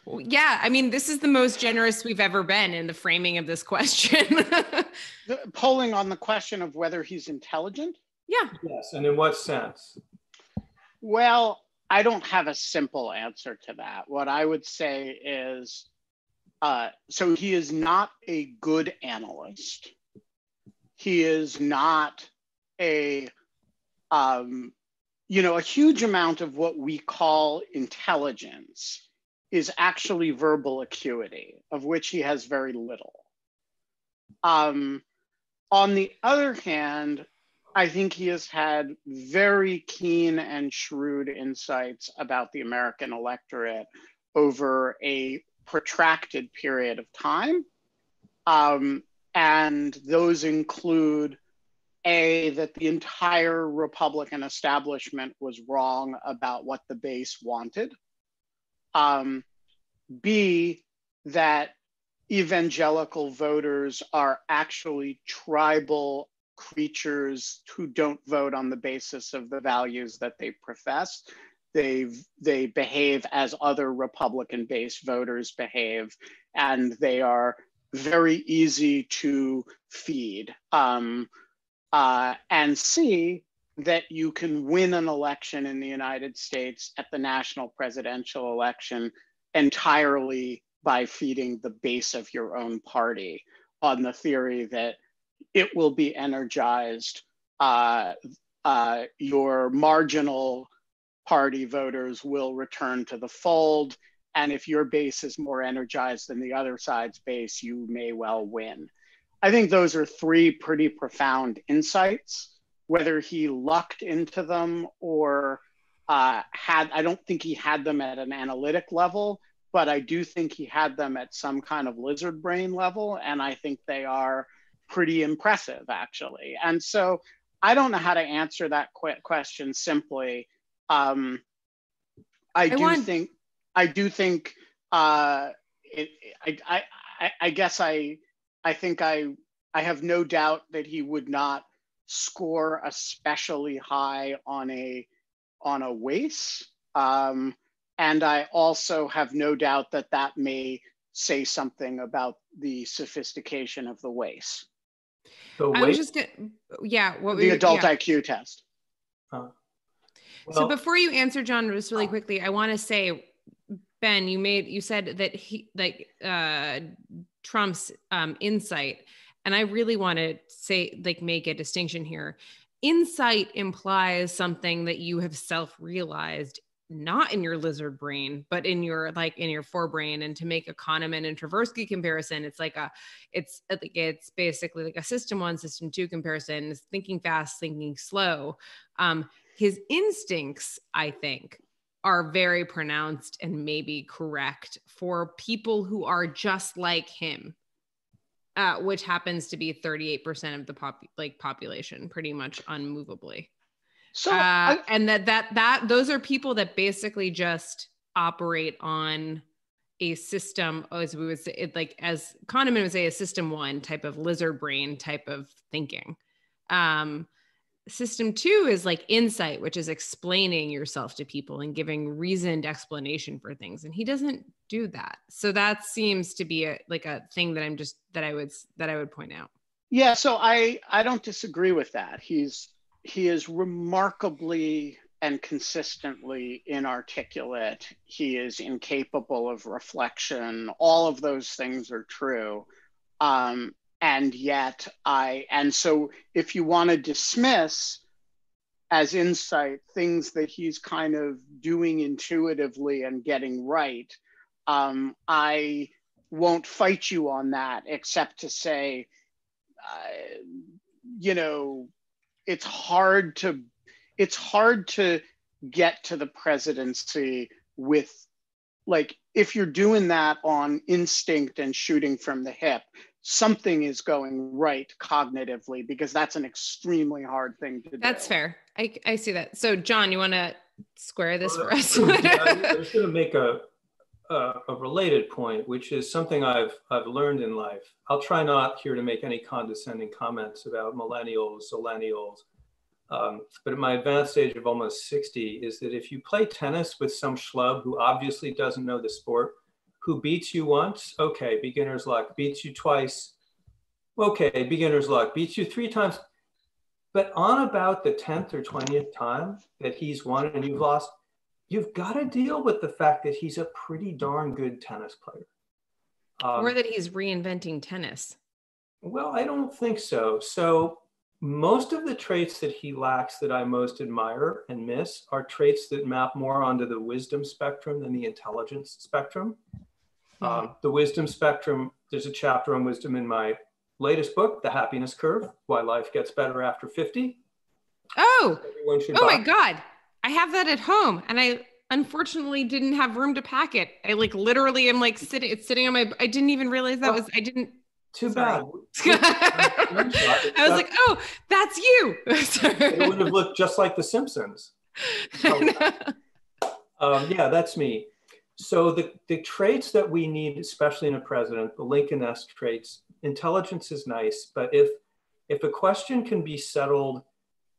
Yeah, I mean, this is the most generous we've ever been in the framing of this question.
The polling on the question of whether he's intelligent?
Yeah.
Yes, and in what sense?
Well, I don't have a simple answer to that. What I would say is, so he is not a good analyst. He is not a huge amount of what we call intelligence is actually verbal acuity, of which he has very little. On the other hand, I think he has had very keen and shrewd insights about the American electorate over a protracted period of time. And those include that the entire Republican establishment was wrong about what the base wanted. B, that evangelical voters are actually tribal creatures who don't vote on the basis of the values that they profess. They behave as other Republican-based voters behave, and they are very easy to feed. And C, that you can win an election in the United States at the national presidential election entirely by feeding the base of your own party on the theory that it will be energized. Your marginal party voters will return to the fold. And if your base is more energized than the other side's base, you may well win. I think those are three pretty profound insights. Whether he lucked into them or I don't think he had them at an analytic level, but I do think he had them at some kind of lizard brain level. And I think they are pretty impressive, actually. And so I don't know how to answer that question simply. I have no doubt that he would not score especially high on a WACE. And I also have no doubt that that may say something about the sophistication of the WACE.
I was just gonna,
the adult IQ test.
So before you answer, John, just really quickly, I want to say, Ben, you said that Trump's insight, and I really want to say, make a distinction here. Insight implies something that you have self-realized, not in your lizard brain, but in your forebrain. And to make a Kahneman and Tversky comparison, it's basically like a system 1, system 2 comparison. It's thinking fast, thinking slow. His instincts, I think, are very pronounced and maybe correct for people who are just like him, which happens to be 38% of the population, pretty much unmovably. So, and that those are people that basically just operate on a system, as we would say, as Kahneman would say, a system 1 type of lizard brain type of thinking. System 2 is like insight, which is explaining yourself to people and giving reasoned explanation for things. And he doesn't do that. So that seems to be a thing that I would point out.
Yeah. So I don't disagree with that. He is remarkably and consistently inarticulate. He is incapable of reflection. All of those things are true. And yet so if you want to dismiss as insight things that he's kind of doing intuitively and getting right, I won't fight you on that, except to say, it's hard it's hard to get to the presidency with, like, if you're doing that on instinct and shooting from the hip, something is going right cognitively, because that's an extremely hard thing to do.
That's fair. I see that. So John, you want to square this for us?
Yeah, I was going to make a related point, which is something I've learned in life. I'll try not here to make any condescending comments about millennials, zillennials, but at my advanced age of almost 60, is that if you play tennis with some schlub who obviously doesn't know the sport, who beats you once, okay, beginner's luck. Beats you twice, okay, beginner's luck. Beats you 3 times. But on about the 10th or 20th time that he's won and you've lost, you've got to deal with the fact that he's a pretty darn good tennis player.
Or that he's reinventing tennis.
Well, I don't think so. So most of the traits that he lacks that I most admire and miss are traits that map more onto the wisdom spectrum than the intelligence spectrum. The wisdom spectrum, there's a chapter on wisdom in my latest book, The Happiness Curve, Why Life Gets Better After 50.
Oh my God. I have that at home, and I unfortunately didn't have room to pack it. I like literally am like it's sitting on my, I didn't even realize that I didn't.
Too
sorry.
bad.
I was like, oh, that's you.
It would have looked just like The Simpsons. Yeah, that's me. So the traits that we need, especially in a president, the Lincoln-esque traits, intelligence is nice, but if a question can be settled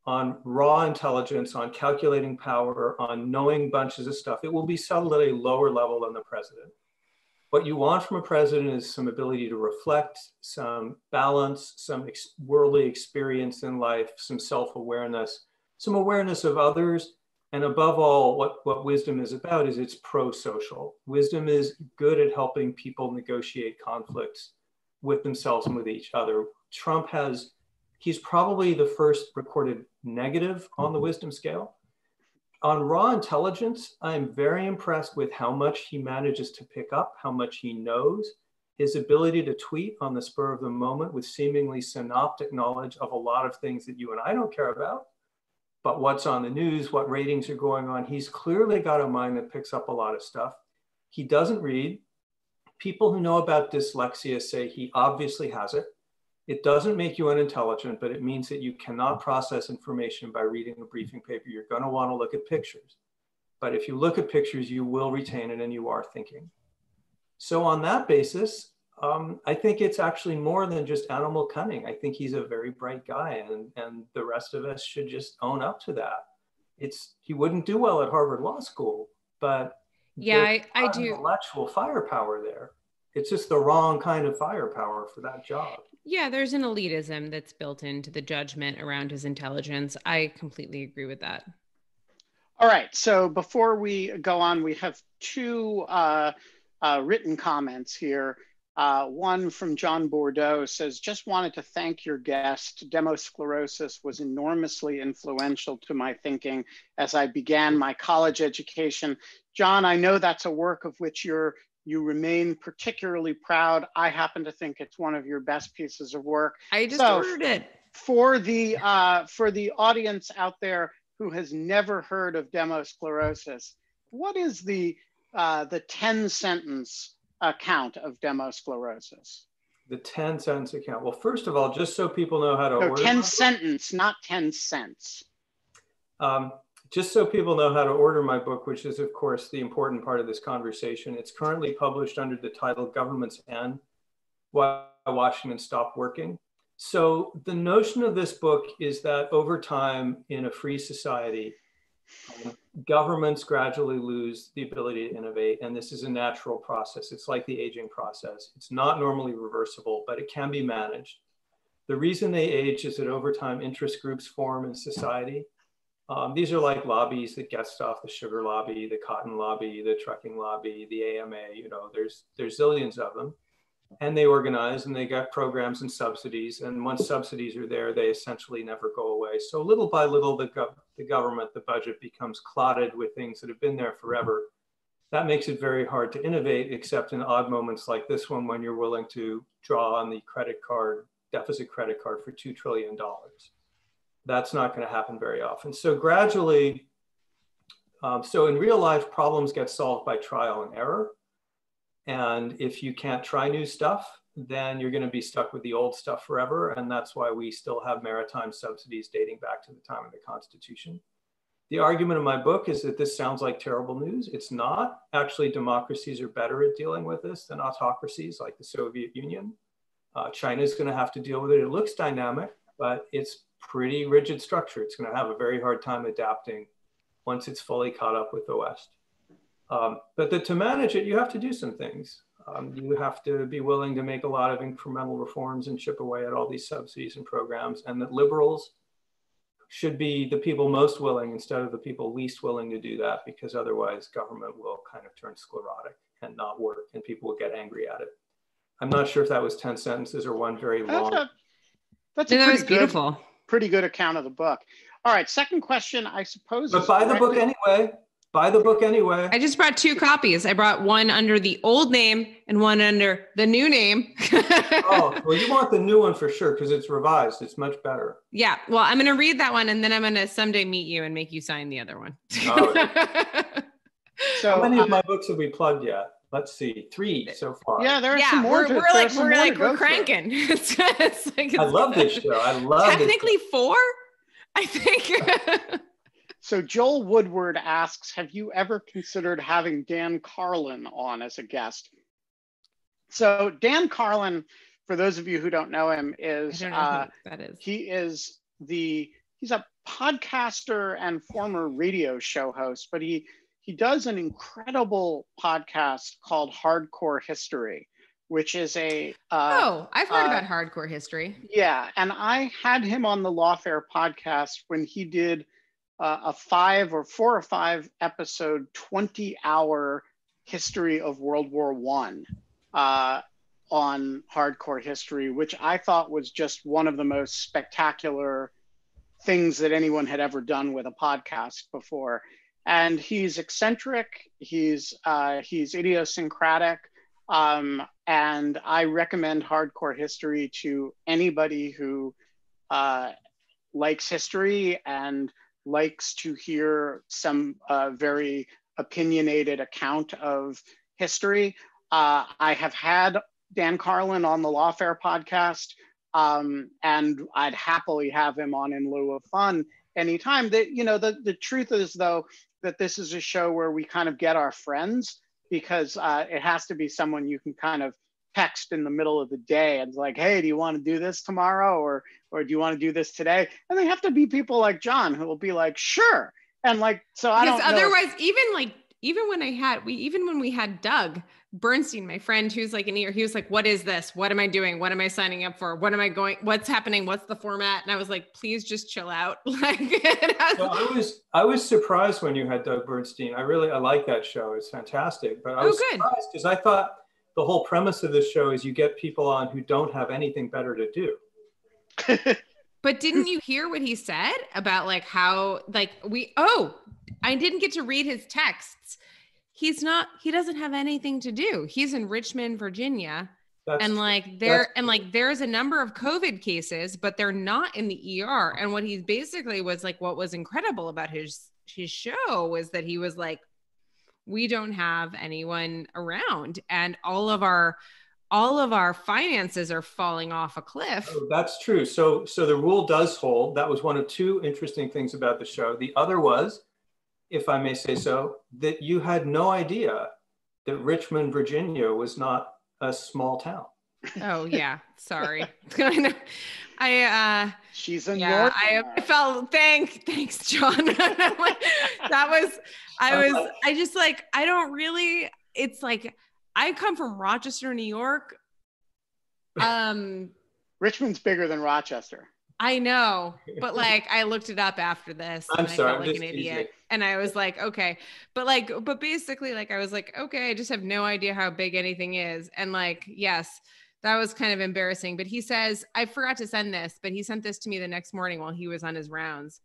on raw intelligence, on calculating power, on knowing bunches of stuff, it will be settled at a lower level than the president. What you want from a president is some ability to reflect, some balance, some worldly experience in life, some self-awareness, some awareness of others. And above all, what wisdom is about is it's pro-social. Wisdom is good at helping people negotiate conflicts with themselves and with each other. Trump he's probably the first recorded negative on the wisdom scale. On raw intelligence, I'm very impressed with how much he manages to pick up, how much he knows, his ability to tweet on the spur of the moment with seemingly synoptic knowledge of a lot of things that you and I don't care about. But what's on the news, what ratings are going on, he's clearly got a mind that picks up a lot of stuff. He doesn't read. People who know about dyslexia say he obviously has it. It doesn't make you unintelligent, but it means that you cannot process information by reading a briefing paper. You're going to want to look at pictures. But if you look at pictures, you will retain it and you are thinking. So on that basis, I think it's actually more than just animal cunning. I think he's a very bright guy, and the rest of us should just own up to that. He wouldn't do well at Harvard Law School, but
yeah, I do.
Intellectual firepower there. It's just the wrong kind of firepower for that job.
Yeah, there's an elitism that's built into the judgment around his intelligence. I completely agree with that.
All right, so before we go on, we have 2 written comments here. One from John Bordeaux says, just wanted to thank your guest. Demosclerosis was enormously influential to my thinking as I began my college education. John, I know that's a work of which you remain particularly proud. I happen to think it's one of your best pieces of work.
I just ordered it.
For the audience out there who has never heard of demosclerosis, what is the 10-sentence account of demosclerosis?
The 10-sentence account. Well, first of all, just so people know how to order.
10 sentence, not 10 cents.
Just so people know how to order my book, which is, of course, the important part of this conversation. It's currently published under the title Government's End, Why Washington Stopped Working. So the notion of this book is that over time in a free society, governments gradually lose the ability to innovate, and this is a natural process. It's like the aging process. It's not normally reversible, but it can be managed. The reason they age is that over time interest groups form in society. These are like lobbies that get stuff: the sugar lobby, the cotton lobby, the trucking lobby, the AMA. There's zillions of them, and they organize and they get programs and subsidies. And once subsidies are there, they essentially never go away. So little by little, the government, the budget becomes clotted with things that have been there forever. That makes it very hard to innovate, except in odd moments like this one, when you're willing to draw on the deficit credit card for $2 trillion. That's not going to happen very often. So gradually, so in real life, problems get solved by trial and error. And if you can't try new stuff, then you're going to be stuck with the old stuff forever. And that's why we still have maritime subsidies dating back to the time of the Constitution. The argument in my book is that this sounds like terrible news. It's not. Actually, democracies are better at dealing with this than autocracies like the Soviet Union. China is going to have to deal with it. It looks dynamic, but it's pretty rigid structure. It's going to have a very hard time adapting once it's fully caught up with the West. But to manage it, you have to do some things. You have to be willing to make a lot of incremental reforms and chip away at all these subsidies and programs, and that liberals should be the people most willing instead of the people least willing to do that, because otherwise government will kind of turn sclerotic and not work, and people will get angry at it. I'm not sure if that was 10 sentences or one very long.
That's a pretty good account of the book. All right, second question, I suppose.
But buy the book anyway. Buy the book anyway.
I just brought 2 copies. I brought one under the old name and one under the new name.
Oh, well, you want the new one for sure because it's revised. It's much better.
Yeah. Well, I'm going to read that one and then I'm going to someday meet you and make you sign the other one.
Oh, so how many of my books have we plugged yet? Let's see, 3 so far.
Yeah, there are some more.
We're cranking. It's like,
I love this show. I love
technically 4, I think.
So Joel Woodward asks, have you ever considered having Dan Carlin on as a guest? So Dan Carlin, for those of you who don't know him, is,
I don't know who that is.
He's a podcaster and former radio show host, but he does an incredible podcast called Hardcore History, which is a
I've heard about Hardcore History.
Yeah, and I had him on the Lawfare podcast when he did a 4 or 5 episode, 20-hour history of World War I on Hardcore History, which I thought was just one of the most spectacular things that anyone had ever done with a podcast before. And he's eccentric, he's idiosyncratic, and I recommend Hardcore History to anybody who likes history and likes to hear some very opinionated account of history. I have had Dan Carlin on the Lawfare podcast, and I'd happily have him on In Lieu of Fun anytime. The truth is, though, that this is a show where we kind of get our friends, because it has to be someone you can kind of text in the middle of the day and it's like, hey, do you want to do this tomorrow, or do you want to do this today? And they have to be people like John who will be like, sure. And like, so I don't know.
Otherwise, even when we had Doug Bernstein, my friend who's like he was like, what is this? What am I doing? What am I signing up for? What am I going? What's happening? What's the format? And I was like, please just chill out.
I was surprised when you had Doug Bernstein. I like that show. It's fantastic. But I was surprised because I thought the whole premise of this show is you get people on who don't have anything better to do.
But didn't you hear what he said about like how like I didn't get to read his texts. He doesn't have anything to do. He's in Richmond, Virginia. There's a number of COVID cases, but they're not in the ER. And what he basically was like, what was incredible about his show was that he was like, we don't have anyone around and all of our finances are falling off a cliff.
Oh, that's true. So the rule does hold. That was one of 2 interesting things about the show. The other was, if I may say so, that you had no idea that Richmond, Virginia was not a small town.
Oh yeah, sorry.
She's in York.
I felt thanks, John. It's like I come from Rochester, New York.
Richmond's bigger than Rochester.
I know, but like I looked it up after this and I felt like an idiot. And I was like, okay, but basically like I was like, okay, I just have no idea how big anything is. And like, yes, that was kind of embarrassing. But he says, I forgot to send this, but he sent this to me the next morning while he was on his rounds.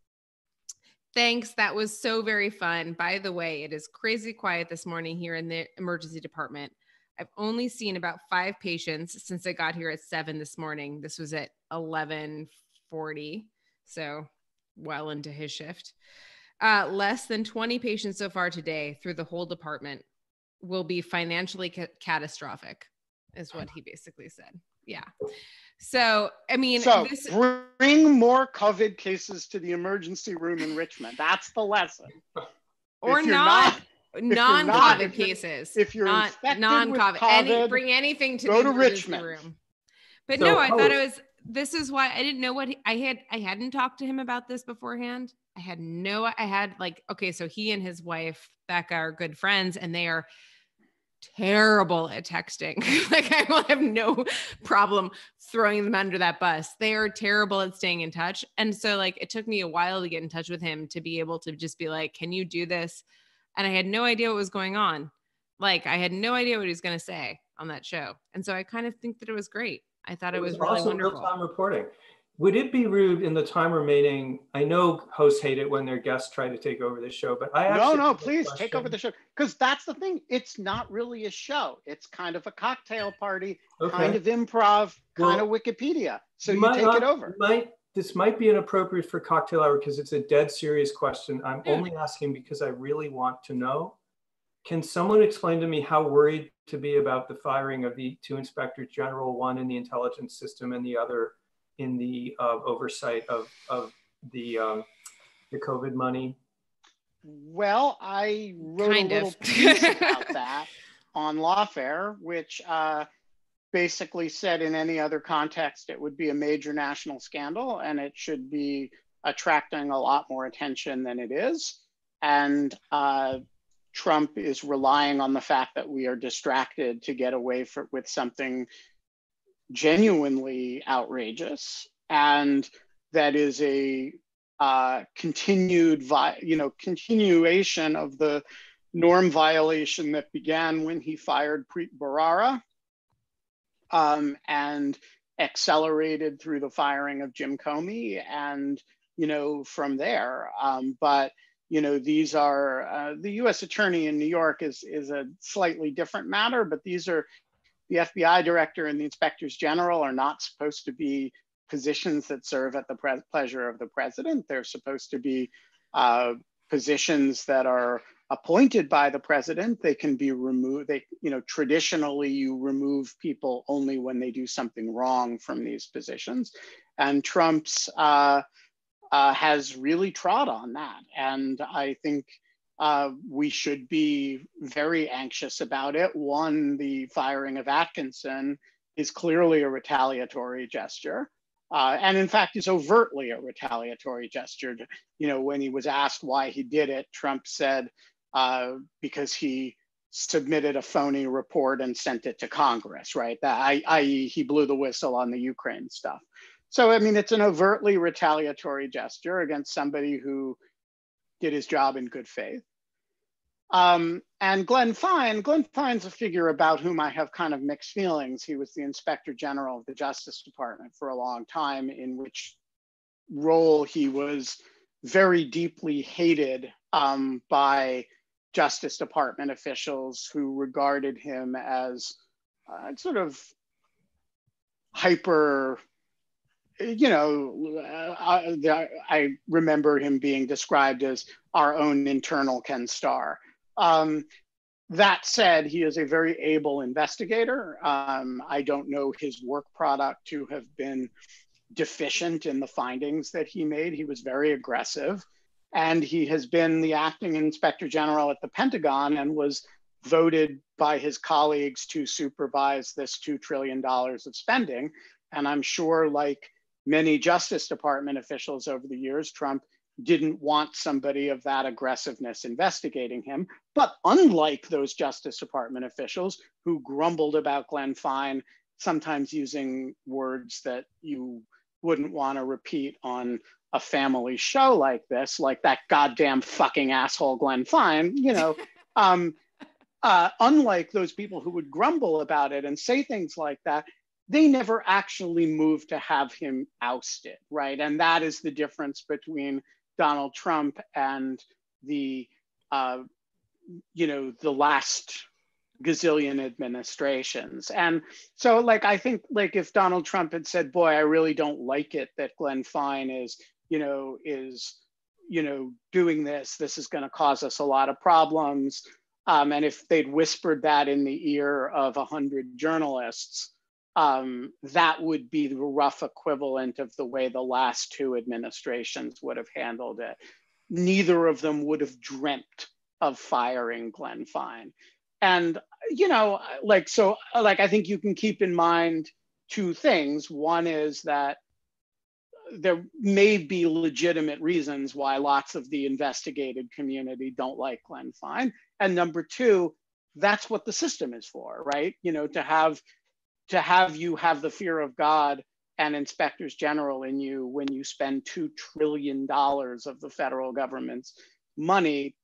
Thanks. That was so very fun. By the way, it is crazy quiet this morning here in the emergency department. I've only seen about 5 patients since I got here at 7 this morning. This was at 11:40. So well into his shift. Less than 20 patients so far today through the whole department will be financially catastrophic, is what he basically said. Yeah. So, I mean,
bring more COVID cases to the emergency room in Richmond. That's the lesson.
Or non-COVID cases.
If you're
not
infected
non-COVID,
with COVID,
bring anything to
go
the
to
emergency
Richmond.
room. But so, no, I thought it was. This is why I didn't know what I hadn't talked to him about this beforehand. Okay, so he and his wife Becca are good friends, and they are terrible at texting. Like, I will have no problem throwing them under that bus. They are terrible at staying in touch. And so like, it took me a while to get in touch with him to be able to just be like, can you do this? And I had no idea what was going on. Like, I had no idea what he was going to say on that show. And so I kind of think that it was great. I thought it was really wonderful.
Real-time reporting. Would it be rude in the time remaining? I know hosts hate it when their guests try to take over the show, but I actually
no, please take over the show, because that's the thing. It's not really a show. It's kind of a cocktail party, kind of improv, kind of Wikipedia. So you take it over.
This might be inappropriate for cocktail hour because it's a dead serious question. I'm only asking because I really want to know. Can someone explain to me how worried to be about the firing of the two inspectors general, one in the intelligence system and the other in the oversight of the COVID money?
Well, I wrote a little piece about that on Lawfare, which basically said in any other context, it would be a major national scandal and it should be attracting a lot more attention than it is. And Trump is relying on the fact that we are distracted to get away with something genuinely outrageous, and that is a continuation of the norm violation that began when he fired Preet Bharara and accelerated through the firing of Jim Comey, and from there. But these are the U.S. attorney in New York is a slightly different matter, but these are the FBI director and the inspectors general are not supposed to be positions that serve at the pleasure of the president. They're supposed to be positions that are appointed by the president. They can be removed. Traditionally you remove people only when they do something wrong from these positions. And Trump's has really trod on that. And I think we should be very anxious about it. One, the firing of Atkinson is clearly a retaliatory gesture. And in fact, is overtly a retaliatory gesture. When he was asked why he did it, Trump said, because he submitted a phony report and sent it to Congress, right? I.e. he blew the whistle on the Ukraine stuff. So, I mean, it's an overtly retaliatory gesture against somebody who did his job in good faith. And Glenn Fine's a figure about whom I have kind of mixed feelings. He was the Inspector General of the Justice Department for a long time, in which role he was very deeply hated by Justice Department officials who regarded him as sort of hyper, I remember him being described as our own internal Ken Starr. That said, he is a very able investigator. I don't know his work product to have been deficient in the findings that he made. He was very aggressive, and he has been the acting inspector general at the Pentagon and was voted by his colleagues to supervise this $2 trillion of spending. And I'm sure, like many Justice Department officials over the years, Trump didn't want somebody of that aggressiveness investigating him. But unlike those Justice Department officials who grumbled about Glenn Fine, sometimes using words that you wouldn't want to repeat on a family show like this, like that goddamn fucking asshole Glenn Fine, unlike those people who would grumble about it and say things like that, they never actually moved to have him ousted, right? And that is the difference between Donald Trump and the last gazillion administrations. And so, I think, if Donald Trump had said, boy, I really don't like it that Glenn Fine is is, doing this. This is going to cause us a lot of problems. And if they'd whispered that in the ear of 100 journalists, that would be the rough equivalent of the way the last two administrations would have handled it. Neither of them would have dreamt of firing Glenn Fine. And, I think you can keep in mind two things. One is that there may be legitimate reasons why lots of the investigated community don't like Glenn Fine. And number two, that's what the system is for, right? To have you have the fear of God and inspectors general in you when you spend $2 trillion of the federal government's money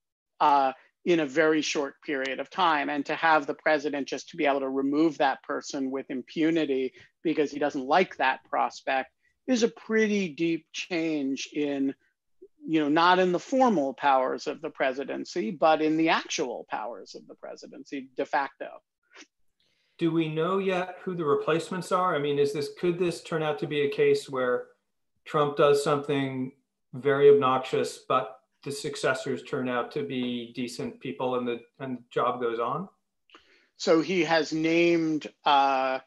in a very short period of time, and to have the president just to be able to remove that person with impunity because he doesn't like that prospect is a pretty deep change in, not in the formal powers of the presidency, but in the actual powers of the presidency de facto.
Do we know yet who the replacements are? I mean, could this turn out to be a case where Trump does something very obnoxious, but the successors turn out to be decent people and the job goes on?
So he has named the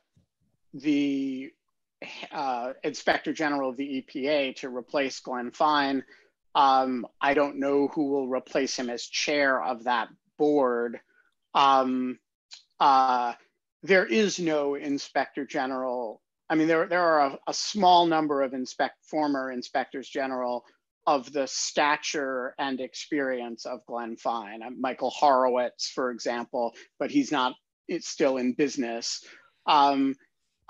Inspector General of the EPA to replace Glenn Fine. I don't know who will replace him as chair of that board. There is no Inspector General. I mean, there are a small number of former Inspectors General of the stature and experience of Glenn Fine. Michael Horowitz, for example, but it's still in business. Michael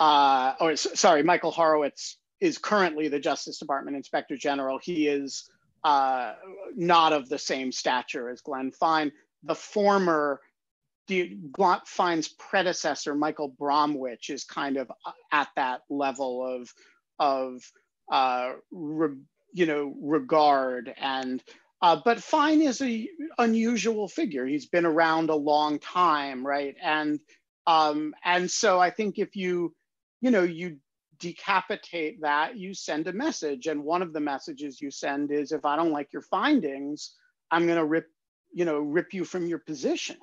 Horowitz is currently the Justice Department Inspector General. He is not of the same stature as Glenn Fine. The former Glenn Fine's predecessor, Michael Bromwich, is kind of at that level of regard. And but Fine is an unusual figure. He's been around a long time, right? And so I think if you decapitate that, you send a message. And one of the messages you send is, if I don't like your findings, I'm going to rip you from your position.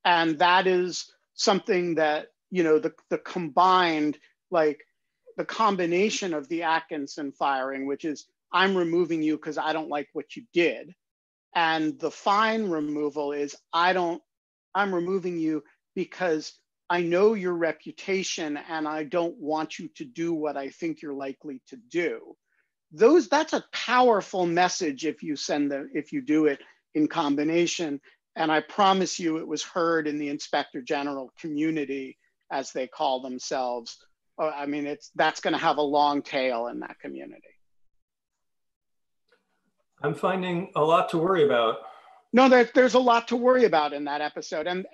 And that is something that, the combination of the Atkinson firing, which is, I'm removing you because I don't like what you did. And the Fine removal is, I'm removing you because I know your reputation and I don't want you to do what I think you're likely to do. That's a powerful message if you do it in combination. And I promise you it was heard in the Inspector General community, as they call themselves. I mean, that's going to have a long tail in that community.
I'm finding a lot to worry about.
No, there's a lot to worry about in that episode. And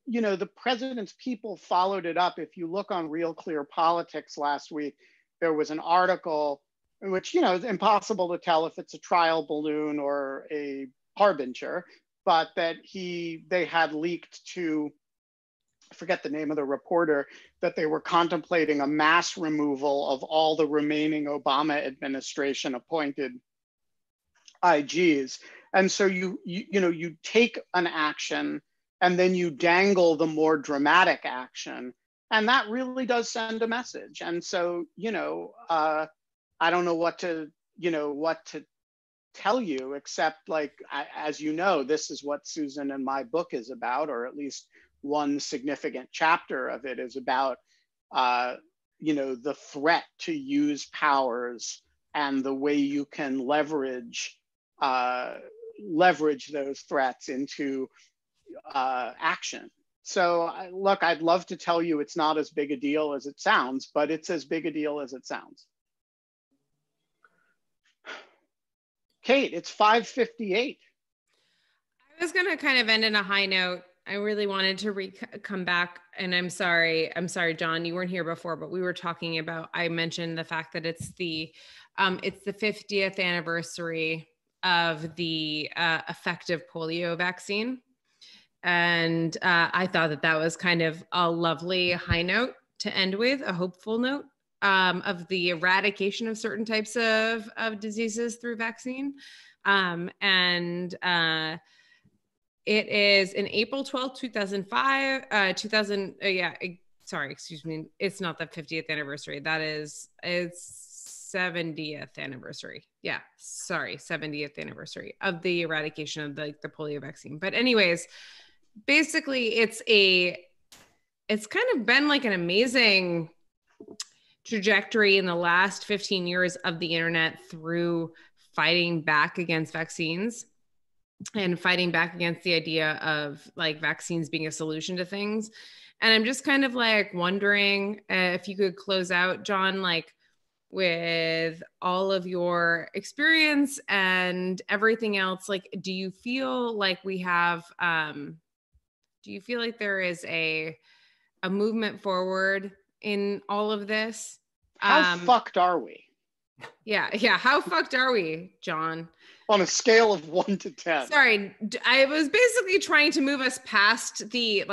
the president's people followed it up. If you look on Real Clear Politics last week, there was an article in which, it's impossible to tell if it's a trial balloon or a harbinger, but that they had leaked to, I forget the name of the reporter, that they were contemplating a mass removal of all the remaining Obama administration appointed IGs. And so you take an action and then you dangle the more dramatic action, and that really does send a message. And so, I don't know what to tell you, except as you know, this is what Susan and my book is about, or at least one significant chapter of it is about, the threat to use powers and the way you can leverage those threats into action. So look, I'd love to tell you it's not as big a deal as it sounds, but it's as big a deal as it sounds. Kate, it's 5:58.
I was going to kind of end on a high note. I really wanted to come back, and I'm sorry, John, you weren't here before, but we were talking about, I mentioned the fact that it's the 50th anniversary of the effective polio vaccine. And I thought that was kind of a lovely high note to end with, a hopeful note. of the eradication of certain types of diseases through vaccine. It is in April 12th, 2005, excuse me. It's not the 50th anniversary. It's 70th anniversary. Yeah, sorry, 70th anniversary of the eradication of the polio vaccine. But anyways, basically it's kind of been like an amazing trajectory in the last 15 years of the internet through fighting back against vaccines and fighting back against the idea of like vaccines being a solution to things. And I'm just kind of like wondering if you could close out, John, like with all of your experience and everything else, like, do you feel like there is a movement forward in all of this?
How fucked are we?
Yeah. How fucked are we, John?
On a scale of 1 to 10.
Sorry, I was basically trying to move us past the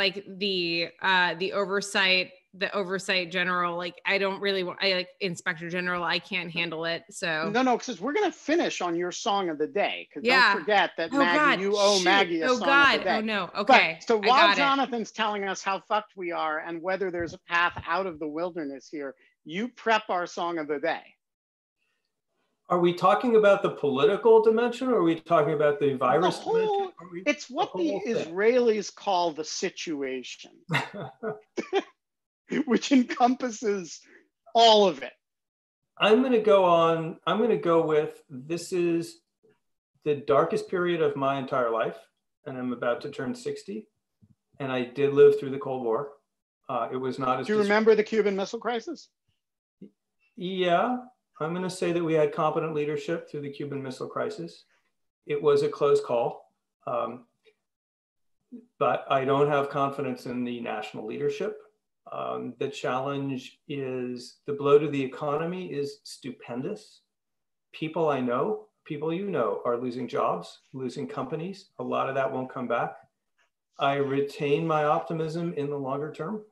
oversight general. Like, I don't really want, I like Inspector General. I can't handle it. So
no, because we're gonna finish on your song of the day. Because don't forget that Maggie, you owe Maggie a song of the day.
Oh no. Okay.
But, so while Jonathan's telling us how fucked we are and whether there's a path out of the wilderness here, you prep our song of the day.
Are we talking about the political dimension, or are we talking about the virus dimension?
It's what the Israelis call the situation, which encompasses all of it.
I'm going to go with, this is the darkest period of my entire life, and I'm about to turn 60, and I did live through the Cold War. It was not as...
Do you remember the Cuban Missile Crisis?
Yeah. I'm going to say that we had competent leadership through the Cuban Missile Crisis. It was a close call, but I don't have confidence in the national leadership. The challenge is, the blow to the economy is stupendous. People I know, people you know, are losing jobs, losing companies. A lot of that won't come back. I retain my optimism in the longer term.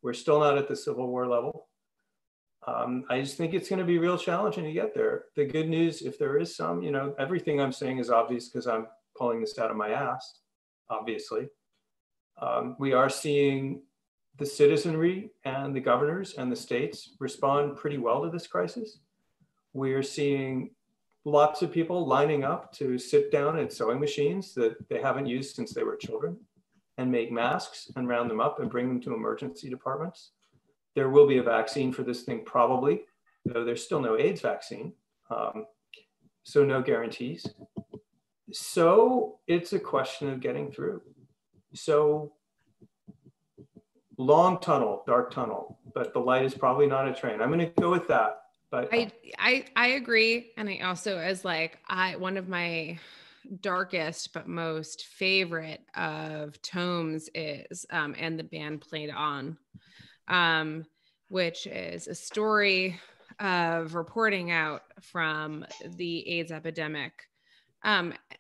We're still not at the Civil War level. I just think it's going to be real challenging to get there. The good news, if there is some, everything I'm saying is obvious because I'm pulling this out of my ass, obviously. We are seeing the citizenry and the governors and the states respond pretty well to this crisis. We're seeing lots of people lining up to sit down at sewing machines that they haven't used since they were children and make masks and round them up and bring them to emergency departments. There will be a vaccine for this thing probably, though there's still no AIDS vaccine, so no guarantees. So it's a question of getting through. So long tunnel, dark tunnel, but the light is probably not a train. I'm going to go with that. But
I agree. And I also, as like, one of my darkest but most favorite of tomes is And the Band Played On, which is a story of reporting out from the AIDS epidemic,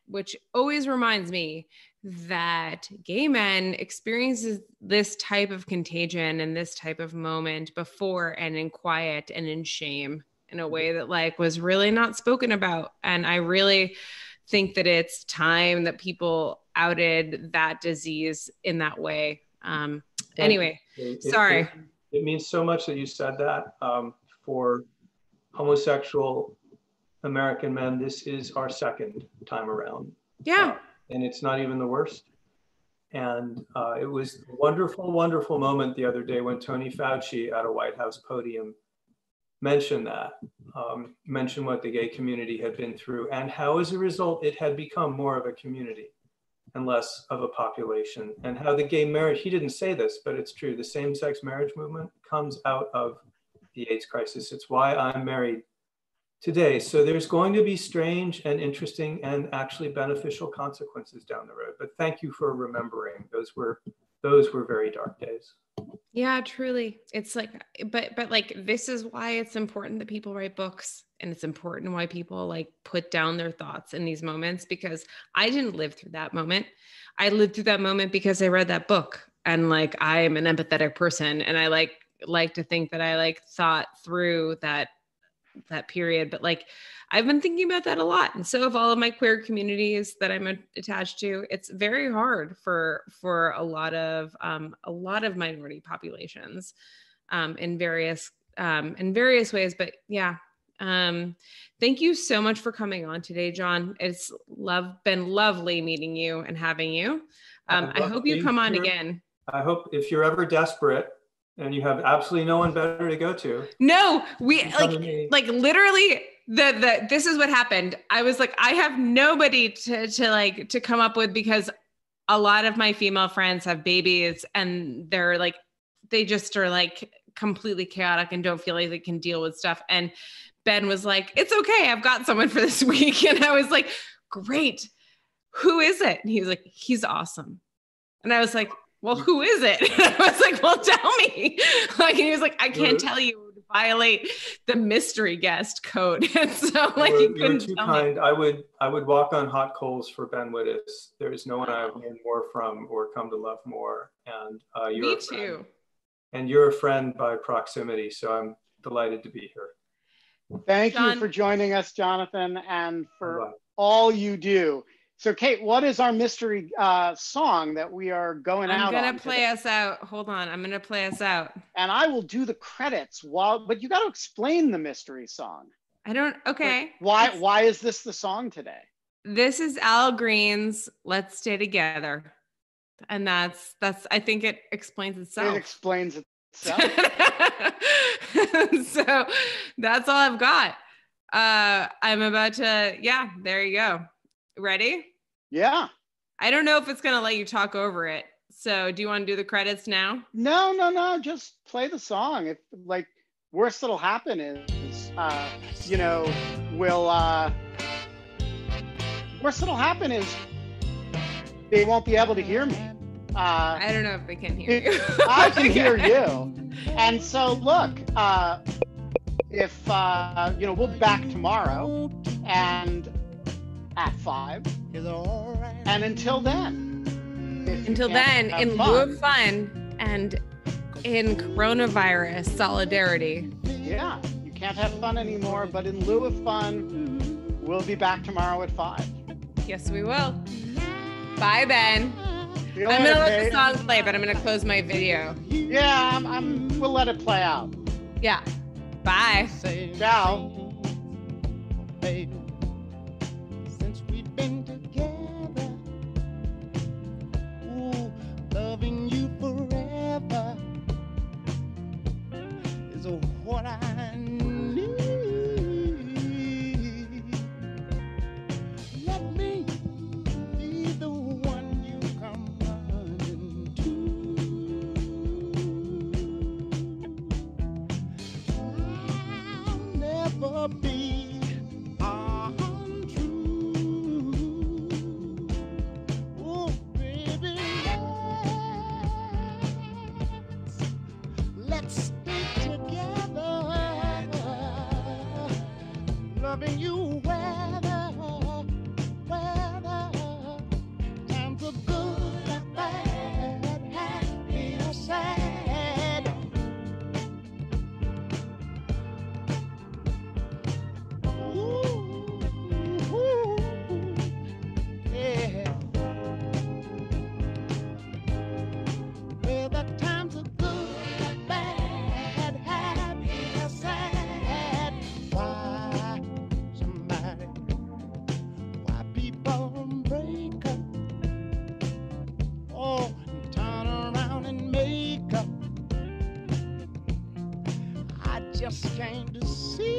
which always reminds me that gay men experiences this type of contagion and this type of moment before, and in quiet and in shame, in a way that like was really not spoken about. And I really think that it's time that people outed that disease in that way. Anyway, sorry.
It means so much that you said that. For homosexual American men, this is our second time around.
Yeah.
And it's not even the worst. And it was a wonderful, wonderful moment the other day when Tony Fauci at a White House podium mentioned that, mentioned what the gay community had been through and how as a result it had become more of a community and less of a population, and how the gay marriage, he didn't say this, but it's true, the same-sex marriage movement comes out of the AIDS crisis. It's why I'm married today. So there's going to be strange and interesting and actually beneficial consequences down the road. But thank you for remembering. Those were very dark days.
Yeah, truly. It's like, but like, this is why it's important that people write books, and it's important why people like put down their thoughts in these moments, because I didn't live through that moment. I lived through that moment because I read that book, and like, I am an empathetic person, and I like like to think that I like thought through that period, but like I've been thinking about that a lot, and so have all of my queer communities that I'm attached to. It's very hard for a lot of minority populations in various ways. But yeah, thank you so much for coming on today, John. It's been lovely meeting you and having you. I hope you come on again.
I hope if you're ever desperate and you have absolutely no one better to go to.
No, we like literally this is what happened. I was like, I have nobody to come up with, because a lot of my female friends have babies and they're like, they just are like completely chaotic and don't feel like they can deal with stuff. And Ben was like, it's okay, I've got someone for this week. And I was like, great. Who is it? And he was like, he's awesome. And I was like, well, who is it? And I was like, well, tell me. Like, and he was like, I can't tell you, it would violate the mystery guest code. And so like, he couldn't
too
tell
kind.
me.
I would walk on hot coals for Ben Wittes. There is no one I've learned more from or come to love more. And you're
Me too.
And you're a friend by proximity. So I'm delighted to be here.
Thank you for joining us, Jonathan, and for all you do. So Kate, what is our mystery song that we are going out on?
I'm gonna play us out. Hold on, I'm gonna play us out.
And I will do the credits but you got to explain the mystery song.
Okay.
Like, why is this the song today?
This is Al Green's "Let's Stay Together," and that's I think it explains itself.
It explains itself.
So that's all I've got. I'm about to. Yeah, there you go. Ready?
Yeah.
I don't know if it's gonna let you talk over it. So do you want to do the credits now?
No. Just play the song. If like worst that'll happen is, worst that'll happen is they won't be able to hear me.
I don't know if they can hear you.
I can hear you. And so look, if we'll be back tomorrow and at 5. And until then, in
lieu of fun and in coronavirus solidarity.
Yeah, you can't have fun anymore, but in lieu of fun, we'll be back tomorrow at 5.
Yes, we will. Bye, Ben.
I'm
gonna let the song play, but I'm gonna close my video.
Yeah, we'll let it play out.
Yeah. Bye.
Ciao.
Since we've been together, ooh, loving you forever is what I need. Let me be the one you come running to. I'll never be untrue. Oh, baby, let's stay together, loving you weather, times are good or bad, happy or sad. Ooh, yeah. Whether times are good or bad, happy or sad. Why people break up? Oh, and turn around and make up. I just came to see